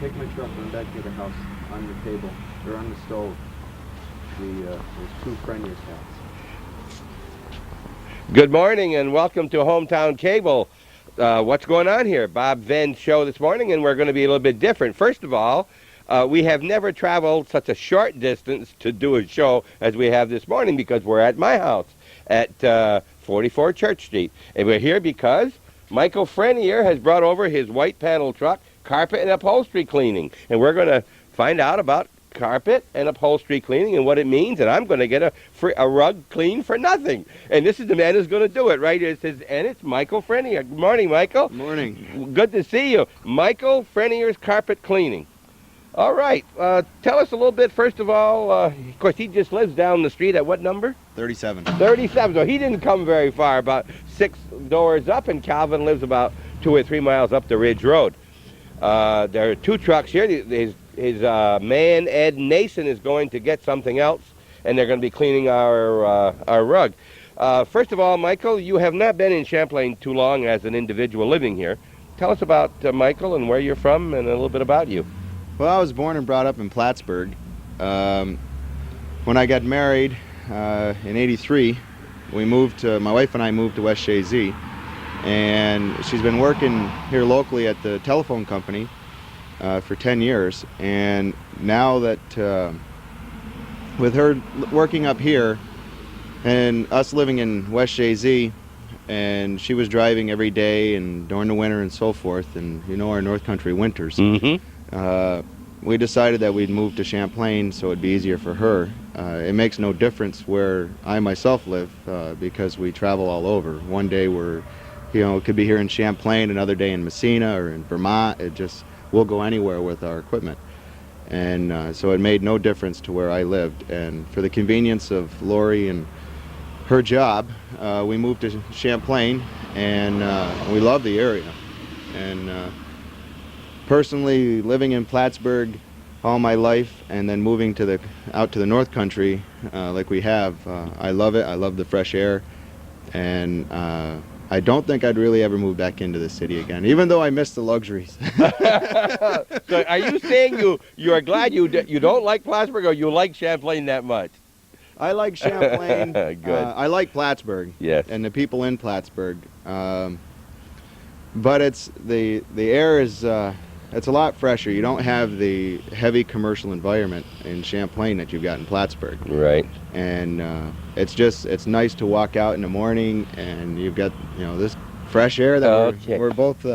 Take my truck, run back to the house, on the table, or on the stove. There's 2 Frennier cats. Good morning and welcome to Hometown Cable. What's going on here? Bob Venn's show this morning, and we're going to be a little bit different. First of all, we have never traveled such a short distance to do a show as we have this morning because we're at my house at 44 Church Street. And we're here because Michael Frennier has brought over his white panel truck, carpet and upholstery cleaning. And we're going to find out about carpet and upholstery cleaning and what it means, and I'm going to get a rug clean for nothing. And this is the man who's going to do it, right? And it's Michael Frennier. Good morning, Michael. Good morning. Good to see you. Michael Frennier's Carpet Cleaning. All right. Tell us a little bit, first of all. Of course, he just lives down the street at what number? 37. 37. So he didn't come very far, about 6 doors up, and Calvin lives about 2 or 3 miles up the Ridge Road. There are 2 trucks here. His man, Ed Nason, is going to get something else, and they're going to be cleaning our rug. First of all, Michael, you have not been in Champlain too long as an individual living here. Tell us about Michael and where you're from and a little bit about you. Well, I was born and brought up in Plattsburgh. When I got married in '83, my wife and I moved to West Shazy, and she's been working here locally at the telephone company for 10 years. And now that with her working up here and us living in West Shazy, and she was driving every day and during the winter and so forth, and you know our North Country winters, we decided that we'd move to Champlain so it'd be easier for her. It makes no difference where I myself live because we travel all over. One day it could be here in Champlain, another day in Messina or in Vermont. We'll go anywhere with our equipment. And so it made no difference to where I lived. And for the convenience of Lori and her job, we moved to Champlain, and we love the area. And personally, living in Plattsburgh all my life and then moving out to the North Country like we have, I love it. I love the fresh air. And I don't think I'd really ever move back into the city again, even though I miss the luxuries. So are you saying you are glad you don't like Plattsburgh, or you like Champlain that much? I like Champlain. Good. I like Plattsburgh. Yes. And the people in Plattsburgh. But it's the air is it's a lot fresher. You don't have the heavy commercial environment in Champlain that you've got in Plattsburgh. Right. And it's nice to walk out in the morning, and you've got this fresh air that we're both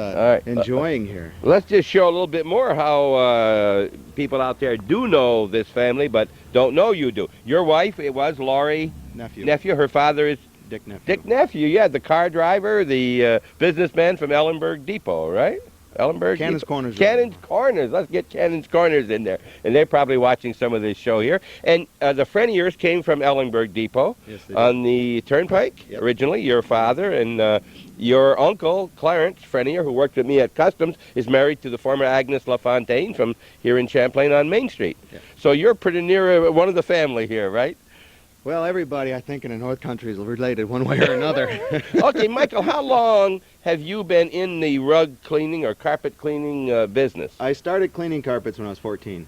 enjoying here. Let's just show a little bit more how people out there do know this family, but don't know you do. Your wife, it was Lori Nephew. Her father is Dick Nephew, yeah, the car driver, the businessman from Ellenburg Depot, right? Ellenburg? Cannon's Corners. Cannon's Corners. Let's get Cannon's Corners in there. And they're probably watching some of this show here. And the Frenniers came from Ellenburg Depot on the Turnpike, originally. Your father and your uncle, Clarence Frennier, who worked with me at Customs, is married to the former Agnes LaFontaine from here in Champlain on Main Street. Yeah. So you're pretty near one of the family here, right? Well, everybody, I think, in the North Country is related one way or another. Okay, Michael, how long have you been in the rug cleaning or carpet cleaning business? I started cleaning carpets when I was 14.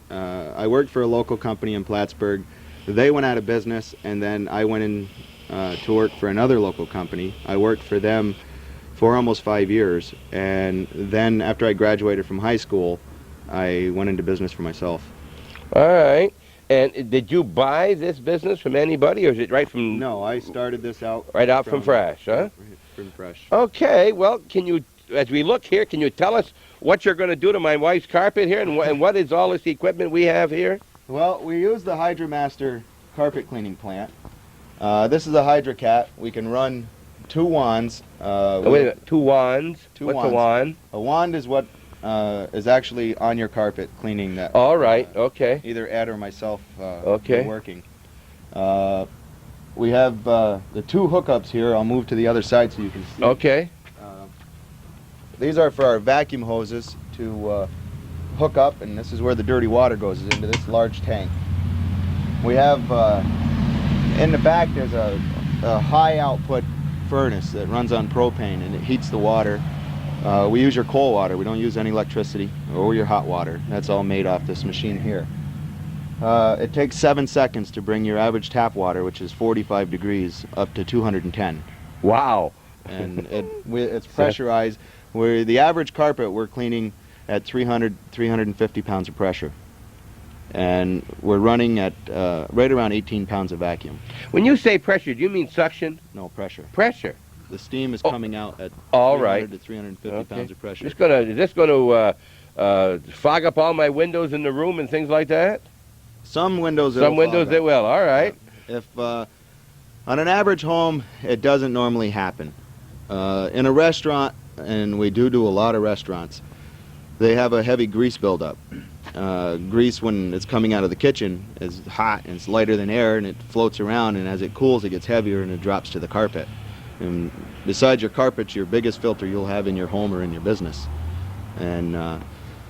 I worked for a local company in Plattsburgh. They went out of business, and then I went in to work for another local company. I worked for them for almost 5 years, and then after I graduated from high school, I went into business for myself. All right. And did you buy this business from anybody, or is it right from... No, I started this out... Right out from fresh, huh? From fresh. Okay, well, can you, as we look here, can you tell us what you're going to do to my wife's carpet here, and what is all this equipment we have here? Well, we use the HydroMaster carpet cleaning plant. This is a HydroCat. We can run 2 wands. Wait a minute, 2 wands? What's a wand? A wand is what is actually on your carpet cleaning that. All right, okay. Either Ed or myself working. We have the 2 hookups here. I'll move to the other side so you can see. Okay. These are for our vacuum hoses to hook up, and this is where the dirty water goes, is into this large tank. We have in the back there's a high output furnace that runs on propane, and it heats the water We use your coal water. We don't use any electricity or your hot water. That's all made off this machine here. It takes 7 seconds to bring your average tap water, which is 45 degrees, up to 210. Wow. And it's pressurized. Where the average carpet, we're cleaning at 350 pounds of pressure. And we're running at right around 18 pounds of vacuum. When you say pressure, do you mean suction? No, pressure. Pressure. The steam is coming out at All 300 right. to 350 pounds of pressure. Is this going to fog up all my windows in the room and things like that? Some windows It will. All right. If on an average home, it doesn't normally happen. In a restaurant, and we do a lot of restaurants, they have a heavy grease buildup. Grease, when it's coming out of the kitchen, is hot and it's lighter than air, and it floats around, and as it cools it gets heavier and it drops to the carpet. And besides your carpet, your biggest filter you'll have in your home or in your business. And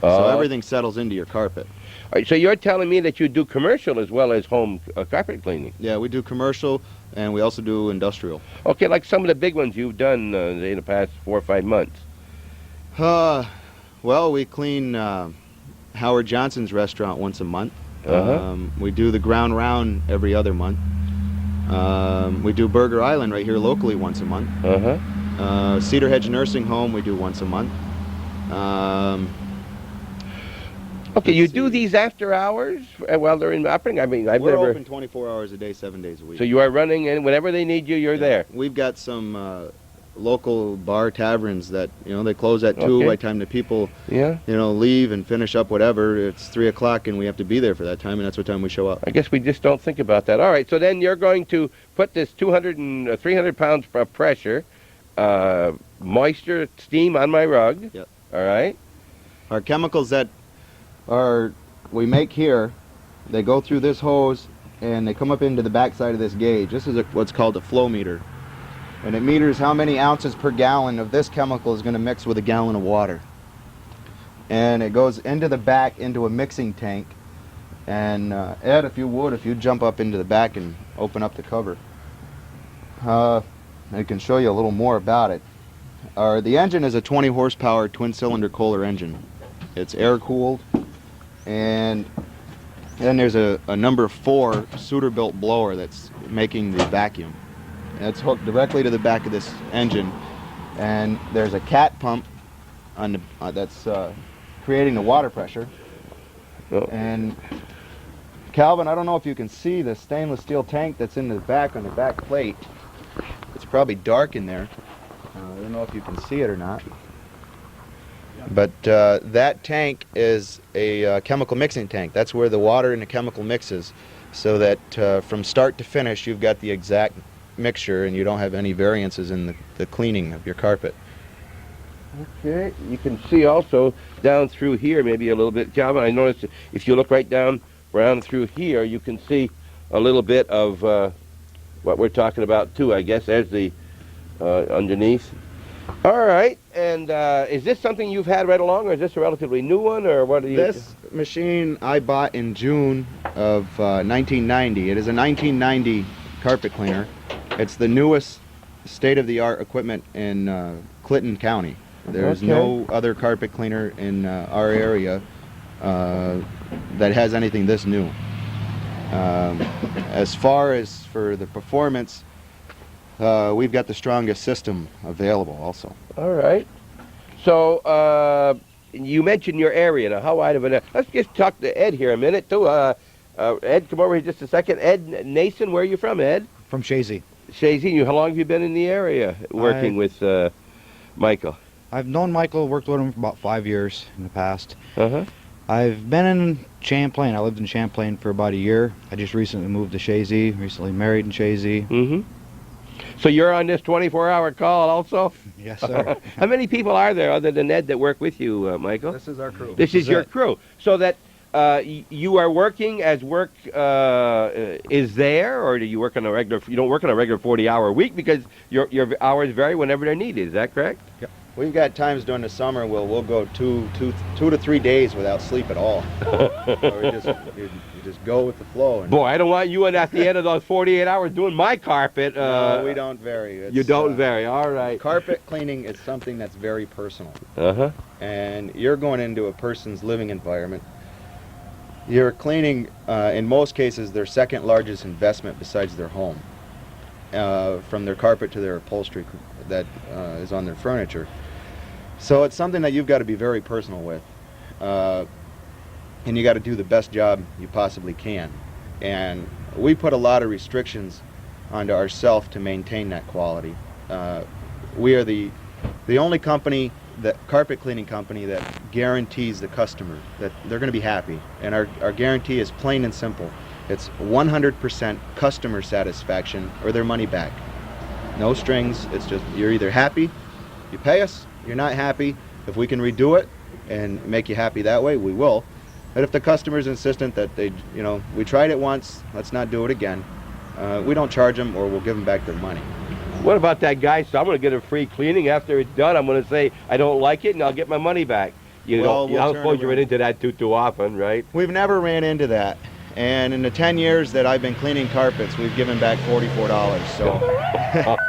so everything settles into your carpet. All right, so you're telling me that you do commercial as well as home carpet cleaning? Yeah, we do commercial, and we also do industrial. Okay, like some of the big ones you've done in the past 4 or 5 months. Well, we clean Howard Johnson's restaurant once a month. We do the Ground Round every other month. We do Burger Island right here locally once a month. Cedar Hedge Nursing Home we do once a month. Okay, you do these after hours while they're in operating? I mean, We're open 24 hours a day, 7 days a week. So you are running, and whenever they need you, you're there. We've got some local bar taverns that, they close at 2 by the time the people, leave and finish up whatever. It's 3 o'clock and we have to be there for that time, and that's what time we show up. I guess we just don't think about that. All right, so then you're going to put this 200 and 300 pounds of pressure, moisture, steam on my rug. Yep. All right. Our chemicals that we make here, they go through this hose and they come up into the back side of this gauge. This is what's called a flow meter, and it meters how many ounces per gallon of this chemical is going to mix with a gallon of water. And it goes into the back into a mixing tank. And Ed, if you jump up into the back and open up the cover, I can show you a little more about it. The engine is a 20 horsepower twin cylinder Kohler engine. It's air cooled, and then there's a number 4 Suterbilt blower that's making the vacuum. And it's hooked directly to the back of this engine, and there's a cat pump on the, that's creating the water pressure. And Calvin, I don't know if you can see the stainless steel tank that's in the back on the back plate. It's probably dark in there. I don't know if you can see it or not. But that tank is a chemical mixing tank. That's where the water and the chemical mixes, so that from start to finish you've got the exact mixture and you don't have any variances in the cleaning of your carpet. Okay, you can see also down through here maybe a little bit. Calvin, I noticed if you look right down around through here, you can see a little bit of what we're talking about too, I guess. There's the underneath. All right, and is this something you've had right along, or is this a relatively new one, or what are you? This machine I bought in June of 1990. It is a 1990 carpet cleaner. It's the newest state-of-the-art equipment in Clinton County. There's no other carpet cleaner in our area that has anything this new. As far as for the performance, we've got the strongest system available also. All right. So you mentioned your area. Now, how wide of an... Let's just talk to Ed here a minute, too. Ed, come over here just a second. Ed Nason, where are you from, Ed? From Shazy. Shazy. How long have you been in the area working with Michael? I've known Michael, worked with him for about 5 years in the past. Uh-huh. I've been in Champlain. I lived in Champlain for about a year. I just recently moved to Shazy, recently married in Shazy. Mm-hmm. So you're on this 24-hour call also? Yes, sir. How many people are there other than Ed that work with you, Michael? This is our crew. This is your crew. So that you are working as work is there, or do you work on a regular? You don't work on a regular 40-hour week because your hours vary whenever they're needed. Is that correct? Yep. We've got times during the summer where we'll go two to 3 days without sleep at all. Or you just go with the flow. And Boy, I don't want you in at the end of those 48 hours doing my carpet. no, we don't vary. You don't vary, all right. Carpet cleaning is something that's very personal. Uh-huh. And you're going into a person's living environment. You're cleaning, in most cases, their second largest investment besides their home. From their carpet to their upholstery that is on their furniture. So it's something that you've got to be very personal with. And you got to do the best job you possibly can. And we put a lot of restrictions onto ourselves to maintain that quality. We are the only company, carpet cleaning company, that guarantees the customer that they're going to be happy. And our guarantee is plain and simple. It's 100% customer satisfaction or their money back. No strings. It's just, you're either happy, you pay us. You're not happy. If we can redo it and make you happy that way, we will. But if the customer's insistent that we tried it once, let's not do it again, we don't charge them, or we'll give them back their money. What about that guy? So I'm going to get a free cleaning after it's done. I'm going to say I don't like it, and I'll get my money back. I don't suppose you run into that too often, right? We've never ran into that. And in the 10 years that I've been cleaning carpets, we've given back $44. So.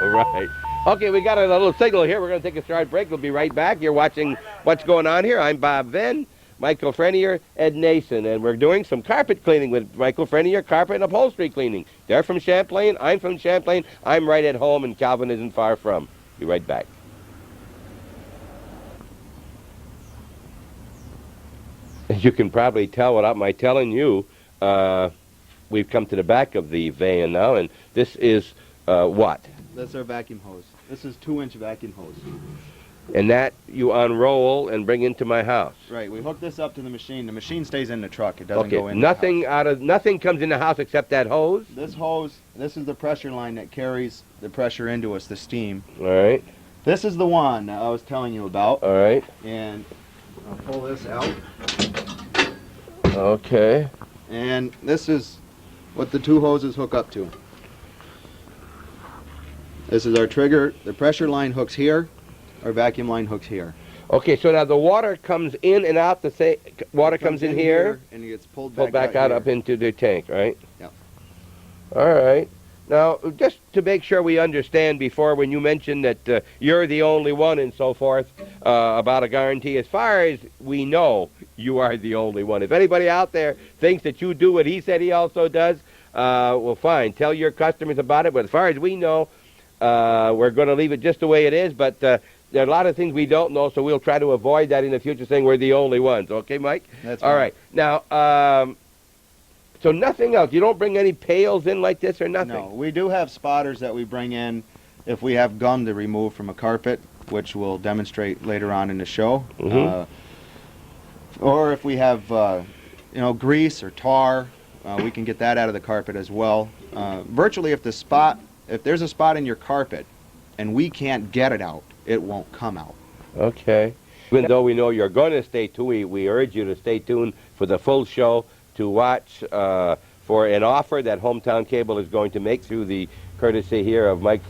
All right. Okay, we got a little signal here. We're going to take a short break. We'll be right back. You're watching What's Going On Here. I'm Bob Venn, Michael Frennier, Ed Nason, and we're doing some carpet cleaning with Michael Frennier, carpet and upholstery cleaning. They're from Champlain. I'm from Champlain. I'm right at home, and Calvin isn't far from. Be right back. As you can probably tell without my telling you, we've come to the back of the van now, and this is what? That's our vacuum hose. This is 2-inch vacuum hose. And that you unroll and bring into my house. Right. We hook this up to the machine. The machine stays in the truck. It doesn't go in. Nothing comes in the house except that hose. This hose. This is the pressure line that carries the pressure into us, the steam. All right. This is the one that I was telling you about. All right. And I'll pull this out. Okay. And this is what the 2 hoses hook up to. This is our trigger. The pressure line hooks here. Our vacuum line hooks here. Okay, so now the water comes in and out. Water comes in here and it gets pulled back out here. up into the tank, right? Yep. All right. Now, just to make sure we understand before, when you mentioned that you're the only one and so forth about a guarantee, as far as we know, you are the only one. If anybody out there thinks that you do what he said he also does, well, fine. Tell your customers about it. But as far as we know, we're going to leave it just the way it is. But there are a lot of things we don't know, so we'll try to avoid that in the future, saying we're the only ones. Okay, Mike? That's all right. Now, so nothing else. You don't bring any pails in like this or nothing? No, we do have spotters that we bring in if we have gum to remove from a carpet, which we'll demonstrate later on in the show. Mm-hmm. Or if we have, grease or tar, we can get that out of the carpet as well. Virtually, if there's a spot in your carpet and we can't get it out, it won't come out. Okay. Even though we know you're going to stay tuned, we urge you to stay tuned for the full show, to watch for an offer that Hometown Cable is going to make through the courtesy here of Mike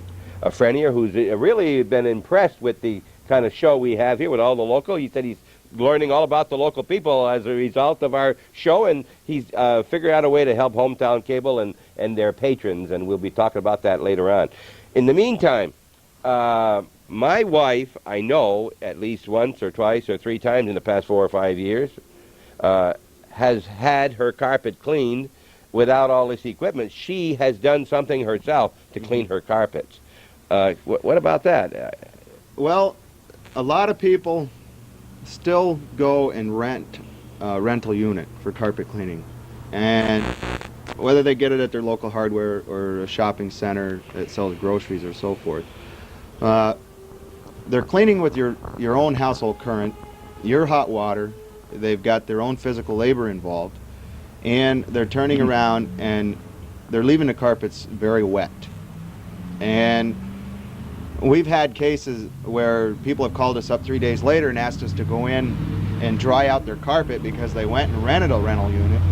Frennier, who's really been impressed with the kind of show we have here with all the local. He said he's learning all about the local people as a result of our show, and he's figured out a way to help Hometown Cable and their patrons, and we'll be talking about that later on. In the meantime, my wife, I know at least once or twice or 3 times in the past 4 or 5 years, has had her carpet cleaned without all this equipment. She has done something herself to clean her carpets. What about that? Well, a lot of people still go and rent a rental unit for carpet cleaning. And whether they get it at their local hardware or a shopping center that sells groceries or so forth, they're cleaning with your own household current, your hot water. They've got their own physical labor involved, and they're turning around and they're leaving the carpets very wet. And we've had cases where people have called us up 3 days later and asked us to go in and dry out their carpet because they went and rented a rental unit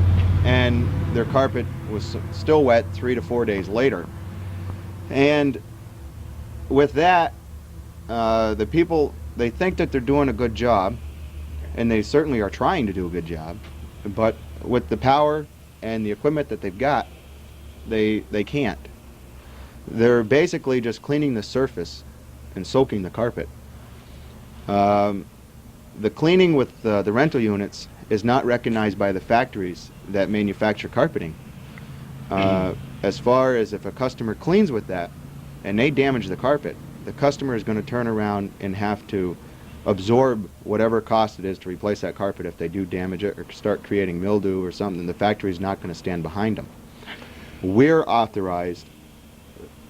and their carpet was still wet 3 to 4 days later. And with that, the people they think that they're doing a good job, and they certainly are trying to do a good job, but with the power and the equipment that they've got, they can't. They're basically just cleaning the surface and soaking the carpet. The cleaning with the rental units is not recognized by the factories that manufacture carpeting. As far as if a customer cleans with that and they damage the carpet, the customer is going to turn around and have to absorb whatever cost it is to replace that carpet if they do damage it or start creating mildew or something. The factory is not going to stand behind them. We're authorized,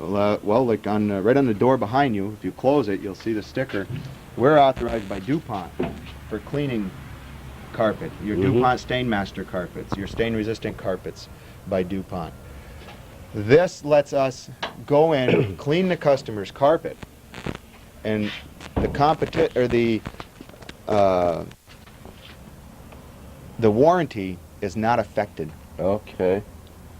well, like right on the door behind you, if you close it, you'll see the sticker. We're authorized by DuPont for cleaning carpet. Your DuPont Stainmaster carpets, your stain-resistant carpets by DuPont. This lets us go in, clean the customer's carpet, and the warranty is not affected. Okay.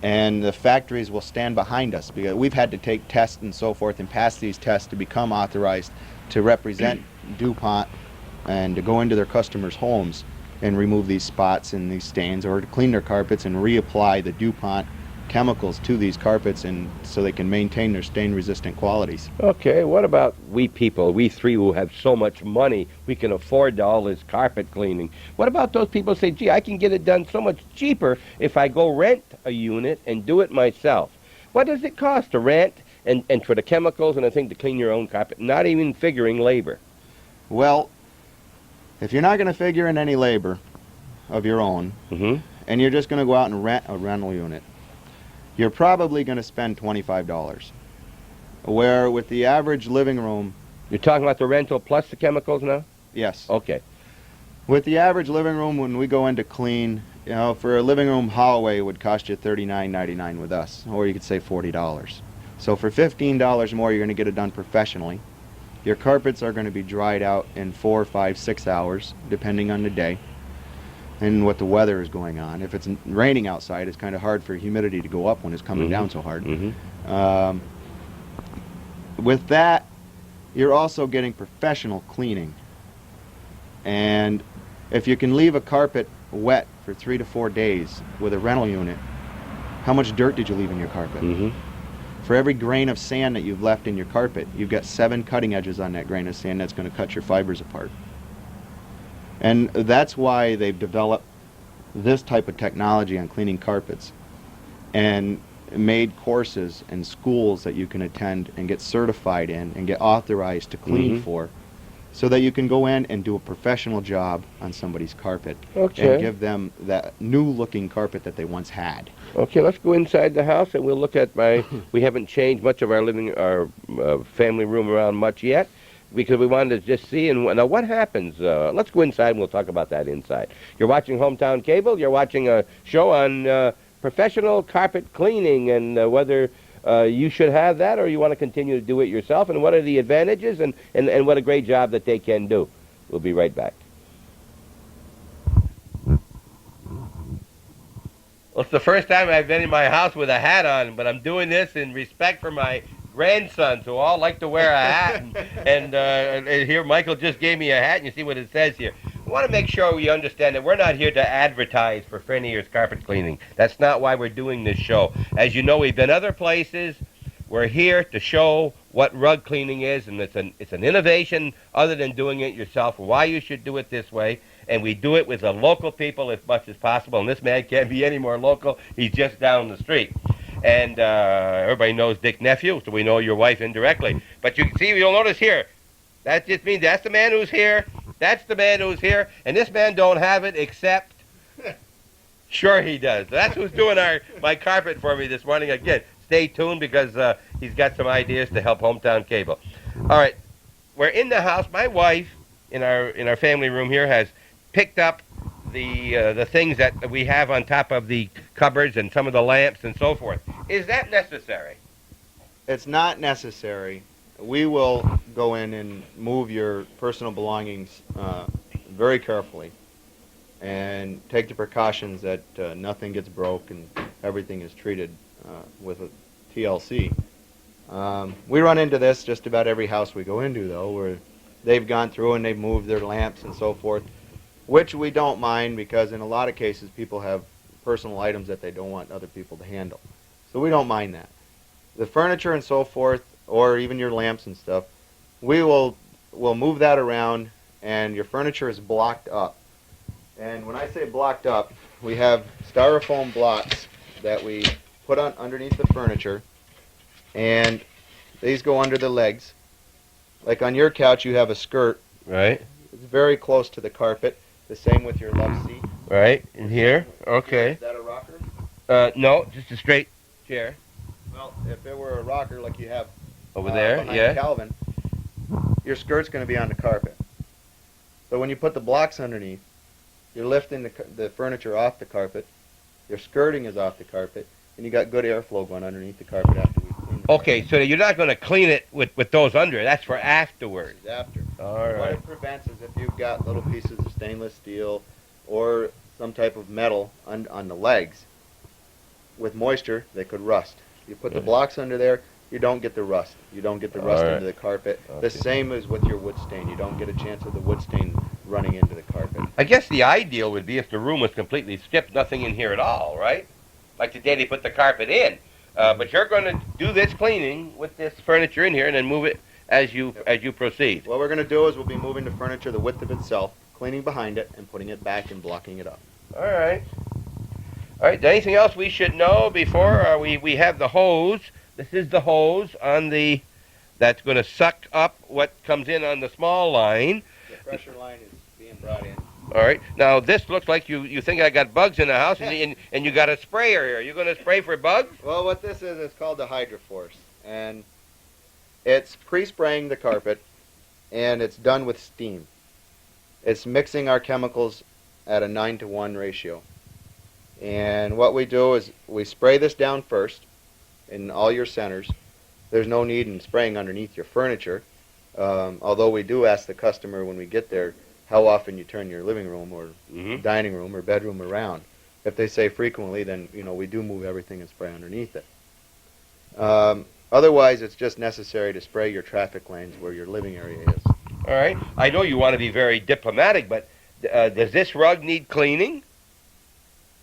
And the factories will stand behind us because we've had to take tests and so forth and pass these tests to become authorized to represent DuPont and to go into their customers' homes and remove these spots and these stains, or to clean their carpets and reapply the DuPont chemicals to these carpets, and so they can maintain their stain-resistant qualities. Okay, what about we people, we three who have so much money, we can afford all this carpet cleaning? What about those people who say, gee, I can get it done so much cheaper if I go rent a unit and do it myself? What does it cost to rent and for the chemicals and I think to clean your own carpet, not even figuring labor? Well, if you're not going to figure in any labor of your own, and you're just going to go out and rent a rental unit, you're probably going to spend $25. Where with the average living room... You're talking about the rental plus the chemicals now? Yes. Okay. With the average living room, when we go in to clean, you know, for a living room hallway, it would cost you $39.99 with us, or you could say $40. So for $15 more, you're going to get it done professionally. Your carpets are going to be dried out in 4, 5, 6 hours, depending on the day and what the weather is going on. If it's raining outside, it's kind of hard for humidity to go up when it's coming down so hard. With that, you're also getting professional cleaning. And if you can leave a carpet wet for 3 to 4 days with a rental unit, how much dirt did you leave in your carpet? For every grain of sand that you've left in your carpet, you've got 7 cutting edges on that grain of sand that's going to cut your fibers apart. And that's why they've developed this type of technology on cleaning carpets and made courses and schools that you can attend and get certified in and get authorized to clean for, so that you can go in and do a professional job on somebody's carpet and give them that new looking carpet that they once had. Okay, let's go inside the house and we'll look at we haven't changed much of our family room around much yet, because we wanted to just see. And now what happens? Let's go inside and we'll talk about that inside. You're watching Hometown Cable. You're watching a show on professional carpet cleaning and whether you should have that or you want to continue to do it yourself, and what are the advantages and what a great job that they can do. We'll be right back. Well, it's the first time I've been in my house with a hat on, but I'm doing this in respect for my grandsons who all like to wear a hat. And here, Michael just gave me a hat, and you see what it says here. I want to make sure we understand that we're not here to advertise for Frennier's carpet cleaning. That's not why we're doing this show. As you know, we've been other places. We're here to show what rug cleaning is, and it's an innovation other than doing it yourself, why you should do it this way. And we do it with the local people as much as possible. And this man can't be any more local. He's just down the street. And everybody knows Dick Nephew, so we know your wife indirectly. But you can see, you'll notice here, that just means that's the man who's here, that's the man who's here, and this man don't have it except, sure he does. That's who's doing my carpet for me this morning. Again, stay tuned because he's got some ideas to help Hometown Cable. All right, we're in the house. My wife, in our family room here, has picked up the things that we have on top of the cupboards and some of the lamps and so forth. Is that necessary? It's not necessary. We will go in and move your personal belongings very carefully and take the precautions that nothing gets broke and everything is treated with a TLC. We run into this just about every house we go into, though, where they've gone through and they've moved their lamps and so forth, which we don't mind because in a lot of cases people have personal items that they don't want other people to handle. So we don't mind that. The furniture and so forth, or even your lamps and stuff, we'll move that around, and your furniture is blocked up. And when I say blocked up, we have styrofoam blocks that we put on underneath the furniture, and these go under the legs. Like on your couch, you have a skirt. Right. It's very close to the carpet. The same with your love seat. Right. In here. Okay. Is that a rocker? No, just a straight chair. Well, if it were a rocker like you have Over there, behind yeah. Calvin, your skirt's going to be on the carpet. So when you put the blocks underneath, you're lifting the furniture off the carpet, your skirting is off the carpet, and you got good airflow going underneath the carpet after we clean it. Okay, so you're not going to clean it with those under. That's for afterwards. This is after. All What right. it prevents is if you've got little pieces of stainless steel or some type of metal on the legs, with moisture, they could rust. You put the blocks under there, you don't get the rust. You don't get the rust All right. into the carpet. Okay. The same as with your wood stain. You don't get a chance of the wood stain running into the carpet. I guess the ideal would be if the room was completely stripped, nothing in here at all, right? Like the day they put the carpet in. But you're going to do this cleaning with this furniture in here and then move it as you proceed. What we're going to do is we'll be moving the furniture the width of itself, cleaning behind it, and putting it back and blocking it up. All right. All right. Anything else we should know before we have the hose? This is the hose on the that's going to suck up what comes in on the small line. The pressure line is being brought in. All right. Now this looks like you think I got bugs in the house, and you got a sprayer here. You going to spray for bugs? Well, what this is, it's called the Hydroforce, and it's pre-spraying the carpet, and it's done with steam. It's mixing our chemicals at a 9-to-1 ratio. And what we do is we spray this down first in all your centers. There's no need in spraying underneath your furniture, although we do ask the customer when we get there how often you turn your living room or dining room or bedroom around. If they say frequently, then we do move everything and spray underneath it. Otherwise, it's just necessary to spray your traffic lanes where your living area is. All right. I know you want to be very diplomatic, but does this rug need cleaning?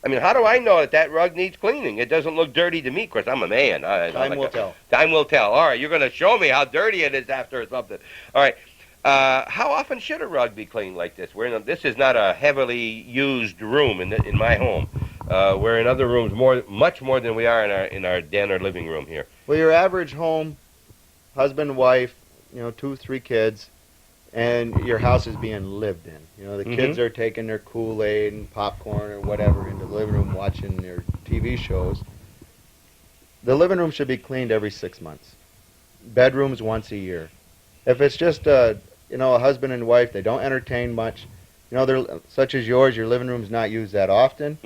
I mean, how do I know that rug needs cleaning? It doesn't look dirty to me. Of course, I'm a man. Time will tell. Time will tell. All right, you're going to show me how dirty it is after or something. All right. How often should a rug be cleaned like this? This is not a heavily used room in my home. We're in other rooms much more than we are in our den or living room here. Well, your average home, husband, wife, 2, 3 kids, and your house is being lived in. The kids are taking their Kool-Aid and popcorn or whatever into the living room watching their TV shows. The living room should be cleaned every 6 months. Bedrooms once a year. If it's just a husband and wife, they don't entertain much. They're such as yours, your living room's not used that often,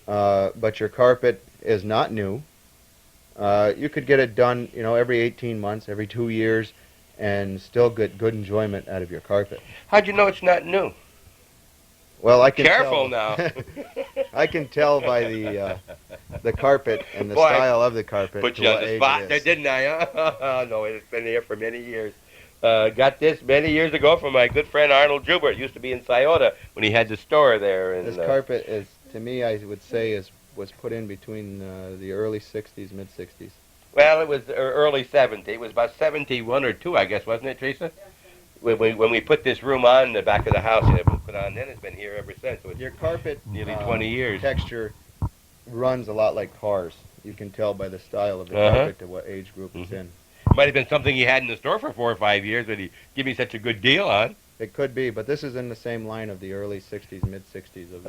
but your carpet is not new. You could get it done, every 18 months, every 2 years, and still get good enjoyment out of your carpet. How'd you know it's not new? Well, I can Careful tell, now. I can tell by the carpet and the style of the carpet. Put to you on what the age spot it there, is. didn't I? No, it's been here for many years. Got this many years ago from my good friend Arnold Jubert. Used to be in Scioto when he had the store there. And, This carpet is, to me, I would say, was put in between the early 60s, mid-60s. Well, it was early 70s. It was about 71 or 2, I guess, wasn't it, Teresa? When we put this room on the back of the house, it was put on then. It's been here ever since. So it's Your carpet nearly 20 years. texture runs a lot like cars. You can tell by the style of the carpet to what age group it's in. Might have been something he had in the store for 4 or 5 years that he gave me such a good deal on. It could be, but this is in the same line of the early 60s, mid-60s of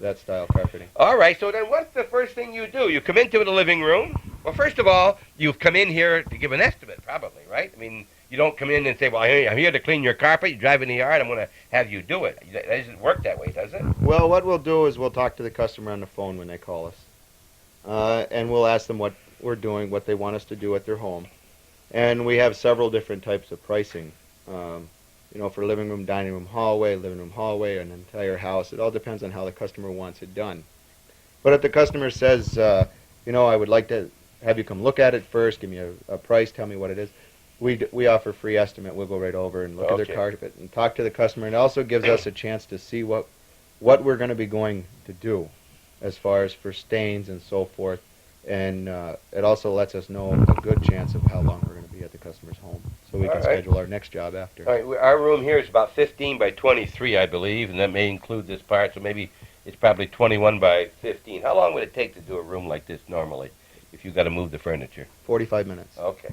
that style carpeting. All right, so then what's the first thing you do? You come into the living room. Well, first of all, you've come in here to give an estimate, probably, right? I mean, you don't come in and say, well, I'm here to clean your carpet. You drive in the yard, I'm going to have you do it. That doesn't work that way, does it? Well, what we'll do is we'll talk to the customer on the phone when they call us, and we'll ask them what we're doing, what they want us to do at their home. And we have several different types of pricing, for living room, dining room, hallway, an entire house. It all depends on how the customer wants it done. But if the customer says, I would like to have you come look at it first, give me a price, tell me what it is, We offer free estimate. We'll go right over and look at Okay. their carpet and talk to the customer. And it also gives us a chance to see what we're going to be going to do as far as for stains and so forth. And it also lets us know a good chance of how long we're going to be at the customer's home, so we All can right. schedule our next job after. All right, our room here is about 15 by 23, I believe, and that may include this part, so maybe it's probably 21 by 15. How long would it take to do a room like this normally, if you got to move the furniture? 45 minutes. Okay.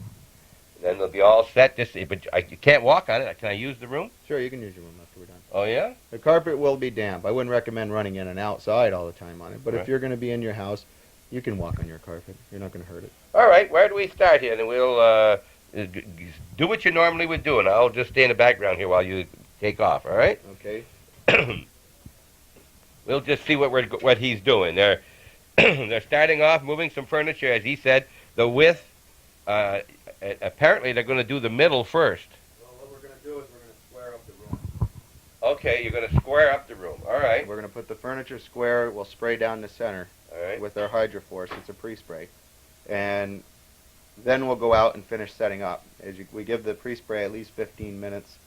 Then they'll be all set. You can't walk on it. Can I use the room? Sure, you can use your room after we're done. Oh, yeah? The carpet will be damp. I wouldn't recommend running in and outside all the time on it, but Right. if you're going to be in your house, you can walk on your carpet. You're not going to hurt it. All right, where do we start here? And we'll do what you normally would do, and I'll just stay in the background here while you take off, all right? Okay. We'll just see what he's doing. They're they're starting off moving some furniture, as he said. The width, apparently they're going to do the middle first. Well, what we're going to do is we're going to square up the room. Okay, you're going to square up the room. All right. We're going to put the furniture square. We'll spray down the center All right. with our Hydroforce. It's a pre-spray. And then we'll go out and finish setting up. We give the pre-spray at least 15 minutes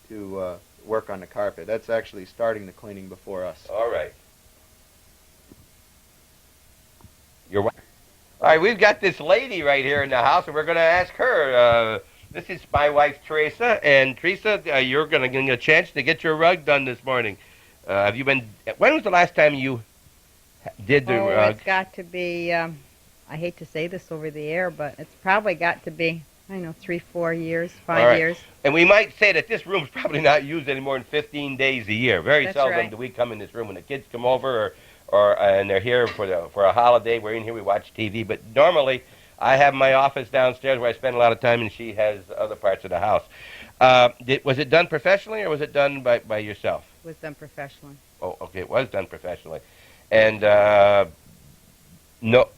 to work on the carpet. That's actually starting the cleaning before us. All right. All right, we've got this lady right here in the house, and we're going to ask her. This is my wife, Teresa. And, Teresa, you're going to get a chance to get your rug done this morning. When was the last time you did the rug? It's got to be, I hate to say this over the air, but it's probably got to be, 3-4 years, 5 All right. years. And we might say that this room's probably not used any more than 15 days a year. Very That's seldom right. do we come in this room when the kids come over and they're here for a holiday. We're in here, we watch TV. But normally, I have my office downstairs where I spend a lot of time, and she has other parts of the house. Was it done professionally, or was it done by yourself? It was done professionally. Oh, okay, it was done professionally. And no,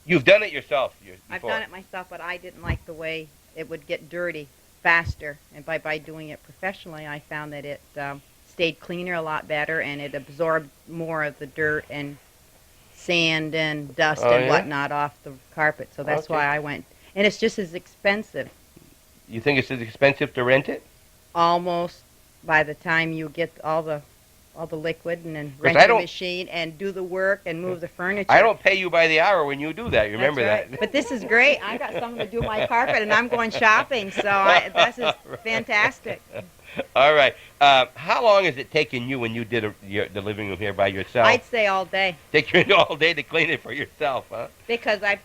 you've done it yourself before. I've done it myself, but I didn't like the way it would get dirty faster. And by doing it professionally, I found that it stayed cleaner a lot better, and it absorbed more of the dirt and sand and dust and yeah? whatnot off the carpet. So that's Okay. why I went. And it's just as expensive. You think it's as expensive to rent it? Almost by the time you get all the liquid and then 'Cause rent I the don't- machine and do the work and move the furniture. I don't pay you by the hour when you do that. You remember That's right. that? But this is great. I got someone to do my carpet, and I'm going shopping, so this is fantastic. All right. How long has it taken you when you did the living room here by yourself? I'd say all day, Take you all day to clean it for yourself, huh? because by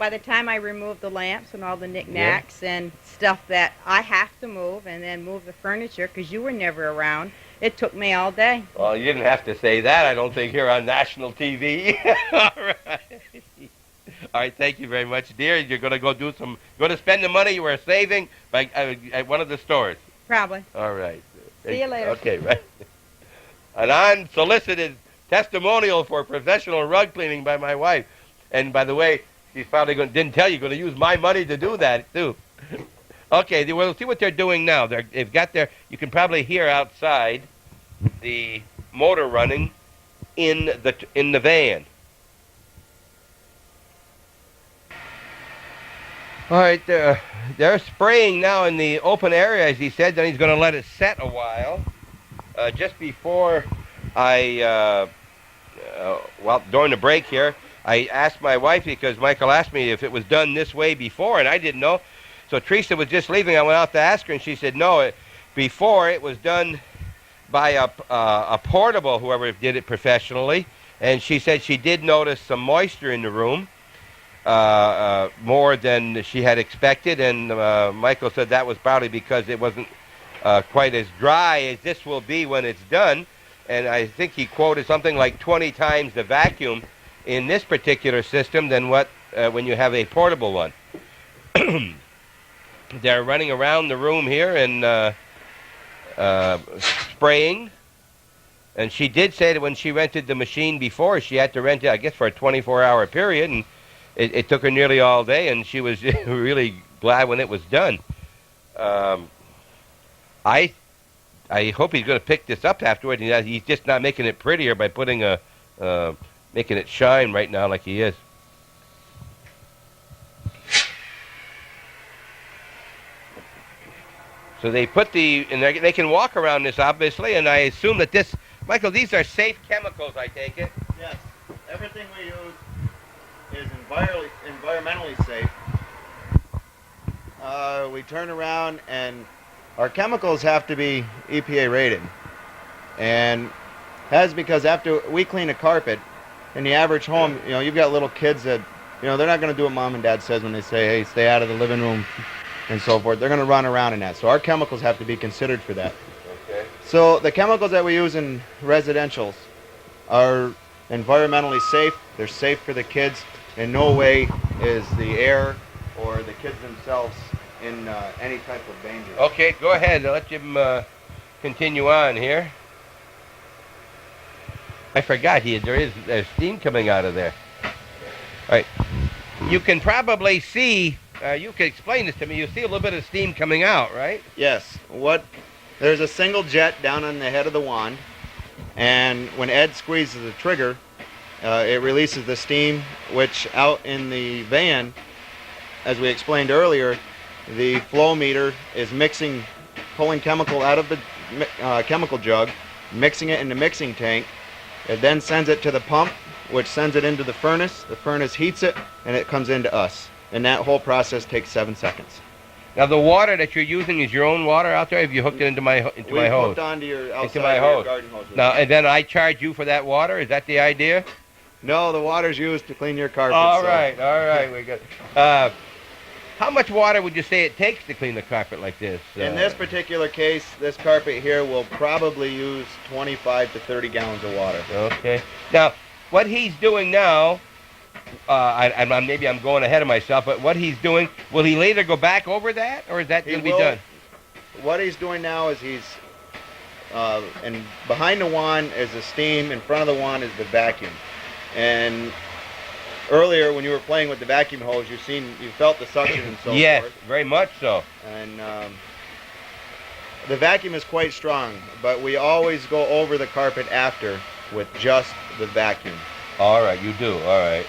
the time I remove the lamps and all the knickknacks and stuff that I have to move, and then move the furniture, because you were never around, it took me all day. Well, you didn't have to say that, I don't think, here on national TV. All right. All right, thank you very much, dear. You're going to go spend the money you were saving at one of the stores. Probably. All right. See you later. Okay, right. An unsolicited testimonial for professional rug cleaning by my wife. And by the way, she's probably didn't tell you, going to use my money to do that, too. Okay, we'll see what they're doing now. They've got you can probably hear outside the motor running in the van. All right, they're spraying now in the open area, as he said. Then he's going to let it set a while. Just before during the break here, I asked my wife, because Michael asked me if it was done this way before, and I didn't know. So Teresa was just leaving. I went out to ask her, and she said, no, before it was done by a portable, whoever did it professionally. And she said she did notice some moisture in the room. More than she had expected, and Michael said that was probably because it wasn't quite as dry as this will be when it's done. And I think he quoted something like 20 times the vacuum in this particular system than what when you have a portable one. They're running around the room here and spraying. And she did say that when she rented the machine before, she had to rent it, I guess, for a 24-hour period, and it took her nearly all day, and she was really glad when it was done. I hope he's going to pick this up afterward. He's just not making it prettier by putting making it shine right now like he is. So they put and they can walk around this, obviously, and I assume that this, Michael, these are safe chemicals, I take it? Yes. Everything we use is environmentally safe. We turn around and our chemicals have to be EPA rated. And that's because after we clean a carpet, in the average home, you've got little kids that, they're not going to do what mom and dad says when they say, hey, stay out of the living room and so forth. They're going to run around in that. So our chemicals have to be considered for that. Okay. So the chemicals that we use in residentials are environmentally safe. They're safe for the kids. In no way is the air or the kids themselves in any type of danger. Okay, go ahead. I'll let you continue on here. I forgot there's steam coming out of there. All right. You can probably see, you can explain this to me, you see a little bit of steam coming out, right? Yes. There's a single jet down on the head of the wand, and when Ed squeezes the trigger, it releases the steam, which out in the van, as we explained earlier, the flow meter is pulling chemical out of the chemical jug, mixing it in the mixing tank. It then sends it to the pump, which sends it into the furnace. The furnace heats it, and it comes into us. And that whole process takes 7 seconds. Now, the water that you're using is your own water out there? Have you hooked it into my hose? We hooked onto your outside my of your hose. garden hose. Now, and then I charge you for that water? Is that the idea? No, the water's used to clean your carpet. All right, we're good. How much water would you say it takes to clean a carpet like this? In this particular case, this carpet here will probably use 25 to 30 gallons of water. Okay. Now, what he's doing now, maybe I'm going ahead of myself, but what he's doing, will he later go back over that, or is that going to be done? What he's doing now is and behind the wand is the steam, in front of the wand is the vacuum. And earlier, when you were playing with the vacuum hose, you felt the suction and so yes, forth. Yes, very much so. And the vacuum is quite strong, but we always go over the carpet after with just the vacuum. All right, you do. All right.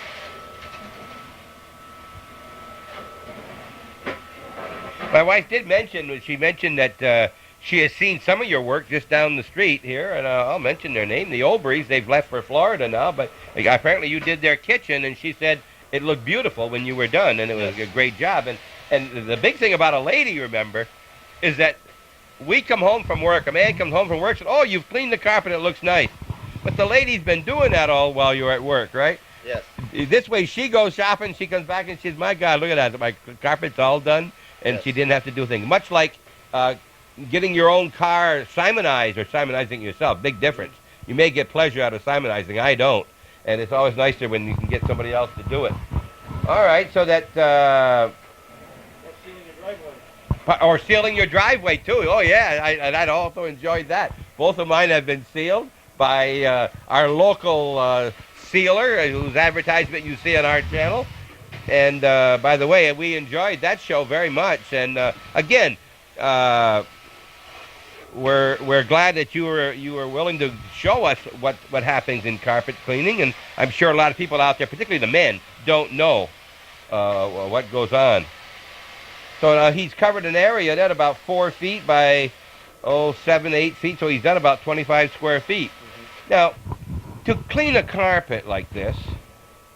My wife did mention, she mentioned that she has seen some of your work just down the street here, and I'll mention their name, the Olbrys. They've left for Florida now, but apparently you did their kitchen, and she said it looked beautiful when you were done, and it was a great job. And the big thing about a lady, remember, is that we come home from work, a man comes home from work, says, oh, you've cleaned the carpet, it looks nice. But the lady's been doing that all while you're at work, right? Yes. This way she goes shopping, she comes back and she says, my God, look at that, my carpet's all done, and yes. She didn't have to do things. Much like getting your own car simonized or simonizing yourself, big difference. You may get pleasure out of simonizing, I don't. And it's always nicer when you can get somebody else to do it. All right, so that... sealing your driveway. Or sealing your driveway, too. Oh, yeah, I'd also enjoyed that. Both of mine have been sealed by our local sealer, whose advertisement you see on our channel. And, by the way, we enjoyed that show very much. And, again, we're glad that you were willing to show us what happens in carpet cleaning, and I'm sure a lot of people out there, particularly the men, don't know what goes on. So he's covered an area that's about 4 feet by 7, 8 feet, so he's done about 25 square feet. Mm-hmm. Now, to clean a carpet like this,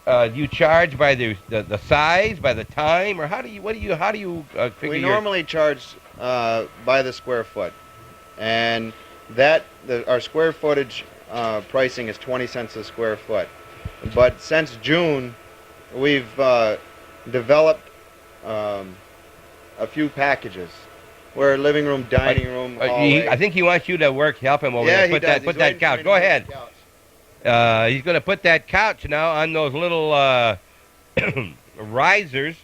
do you charge by the size, by the time, or how do you figure? We normally charge by the square foot, and our square footage pricing is 20 cents a square foot. But since June, we've developed a few packages where living room, dining room, hallway. I think he wants you to help him over there. Put that couch. Go ahead. He's going to put that couch now on those little risers.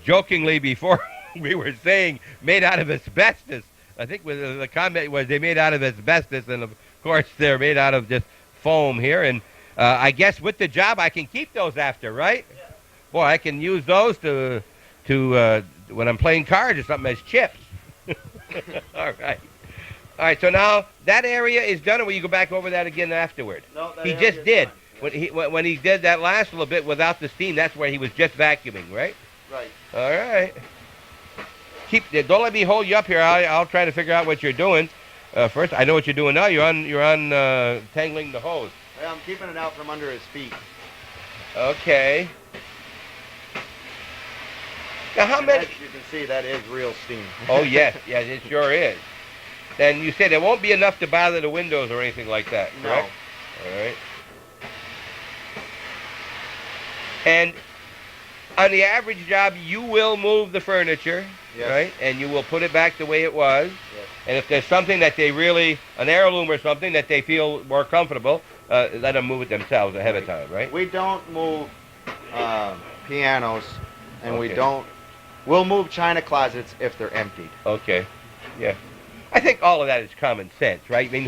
Jokingly before we were saying made out of asbestos. I think the comment was they made out of asbestos, and of course they're made out of just foam here. And I guess with the job I can keep those after, right? Yeah. Boy, I can use those to when I'm playing cards or something as chips. All right. All right, so now that area is done, or will you go back over that again afterward? No, that he area just is did. done. When he did that last little bit without the steam, that's where he was just vacuuming, right? Right. All right. Don't let me hold you up here. I'll try to figure out what you're doing. First, I know what you're doing now. You're on tangling the hose. Yeah, I'm keeping it out from under his feet. Okay. Now, how many? As you can see, that is real steam. Oh yes, yes, it sure is. And you said it won't be enough to bother the windows or anything like that, correct? No. All right. And on the average job, you will move the furniture, Yes. right? And you will put it back the way it was. Yes. And if there's something that they really, an heirloom or something that they feel more comfortable, let them move it themselves ahead of time, right? We don't move pianos, and we Okay. don't. We'll move china closets if they're emptied. Okay. Yeah. I think all of that is common sense, right? I mean,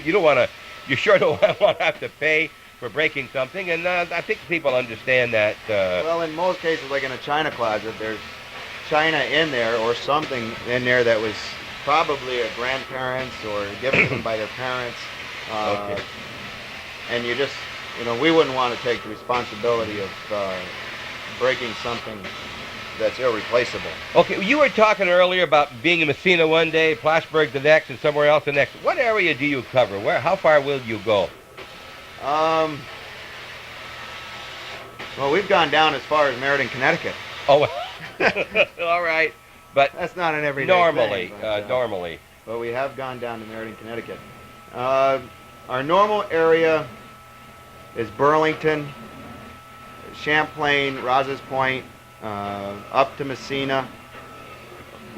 you don't want to, you sure don't want to have to pay for breaking something, and I think people understand that. Well, in most cases, like in a china closet, there's china in there or something in there that was probably a grandparent's or given to them by their parents. Okay. And you just, we wouldn't want to take the responsibility of breaking something that's irreplaceable. Okay, you were talking earlier about being in Messina one day, Plattsburgh the next, and somewhere else the next. What area do you cover? How far will you go? Well, we've gone down as far as Meriden, Connecticut. Oh, all right, but That's not an everyday normally, thing. But, normally. but we have gone down to Meriden, Connecticut. Our normal area is Burlington, Champlain, Rouse's Point, up to Messina,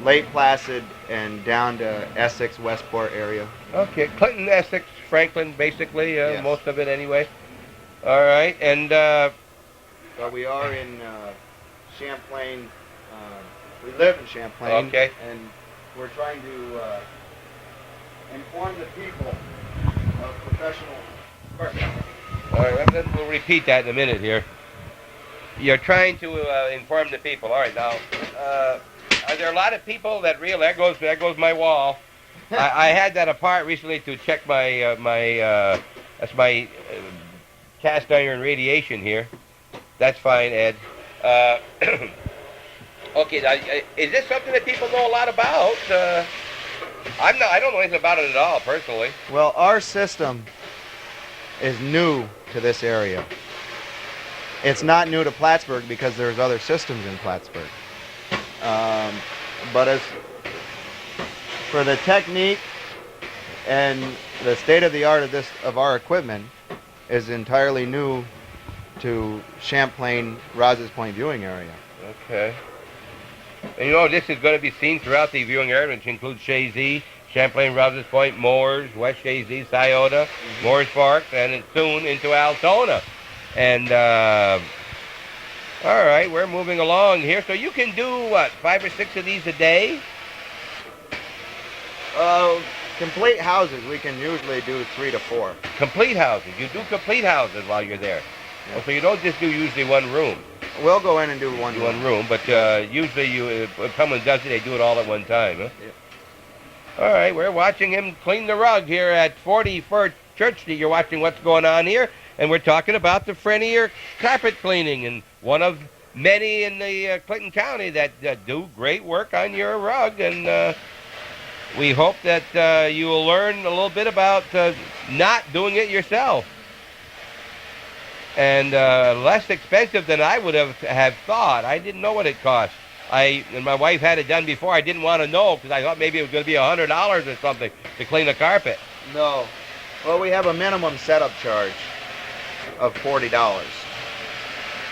Lake Placid, and down to Essex, Westport area. Okay, Clinton, Essex, Franklin, basically, Yes. most of it anyway. All right, and But we are in Champlain. We live in Champlain. Okay. And we're trying to inform the people of professional carpentry. all right, we'll repeat that in a minute here. You're trying to inform the people. All right, now, are there a lot of people that there goes my wall. I had that apart recently to check my that's my cast iron radiation here. That's fine, Ed. Okay, now, is this something that people know a lot about? I don't know anything about it at all, personally. Well, our system is new to this area. It's not new to Plattsburgh because there's other systems in Plattsburgh. But as for the technique and the state of the art of our equipment is entirely new to Champlain, Rouse's Point viewing area. Okay. And this is going to be seen throughout the viewing area, which includes Shazy, Champlain, Rouse's Point, Moores, West Shazy, Scioto, Moores Park, and soon into Altona. And, all right, we're moving along here. So you can do, 5 or 6 of these a day? Complete houses, we can usually do 3 to 4. Complete houses. You do complete houses while you're there. Yeah. Oh, so you don't just do usually one room. We'll go in and do one room. But usually if someone does it, they do it all at one time, huh? Yeah. All right, we're watching him clean the rug here at 41st Church Street. You're watching what's going on here, and we're talking about the Frennier carpet cleaning, and one of many in the Clinton County that do great work on your rug, and we hope that you will learn a little bit about not doing it yourself. And less expensive than I would have thought. I didn't know what it cost. And my wife had it done before. I didn't want to know because I thought maybe it was going to be $100 or something to clean a carpet. No. Well, we have a minimum setup charge of $40.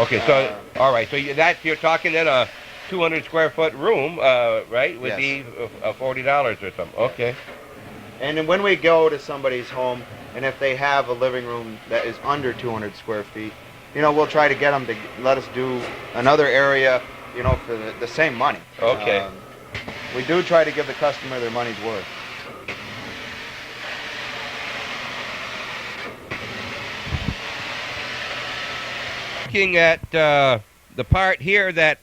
Okay, so all right, so you're talking then a 200 square foot room, right? Would Yes. be $40 or something. Okay. And then when we go to somebody's home, and if they have a living room that is under 200 square feet, we'll try to get them to let us do another area, for the same money. Okay. We do try to give the customer their money's worth. Looking at the part here that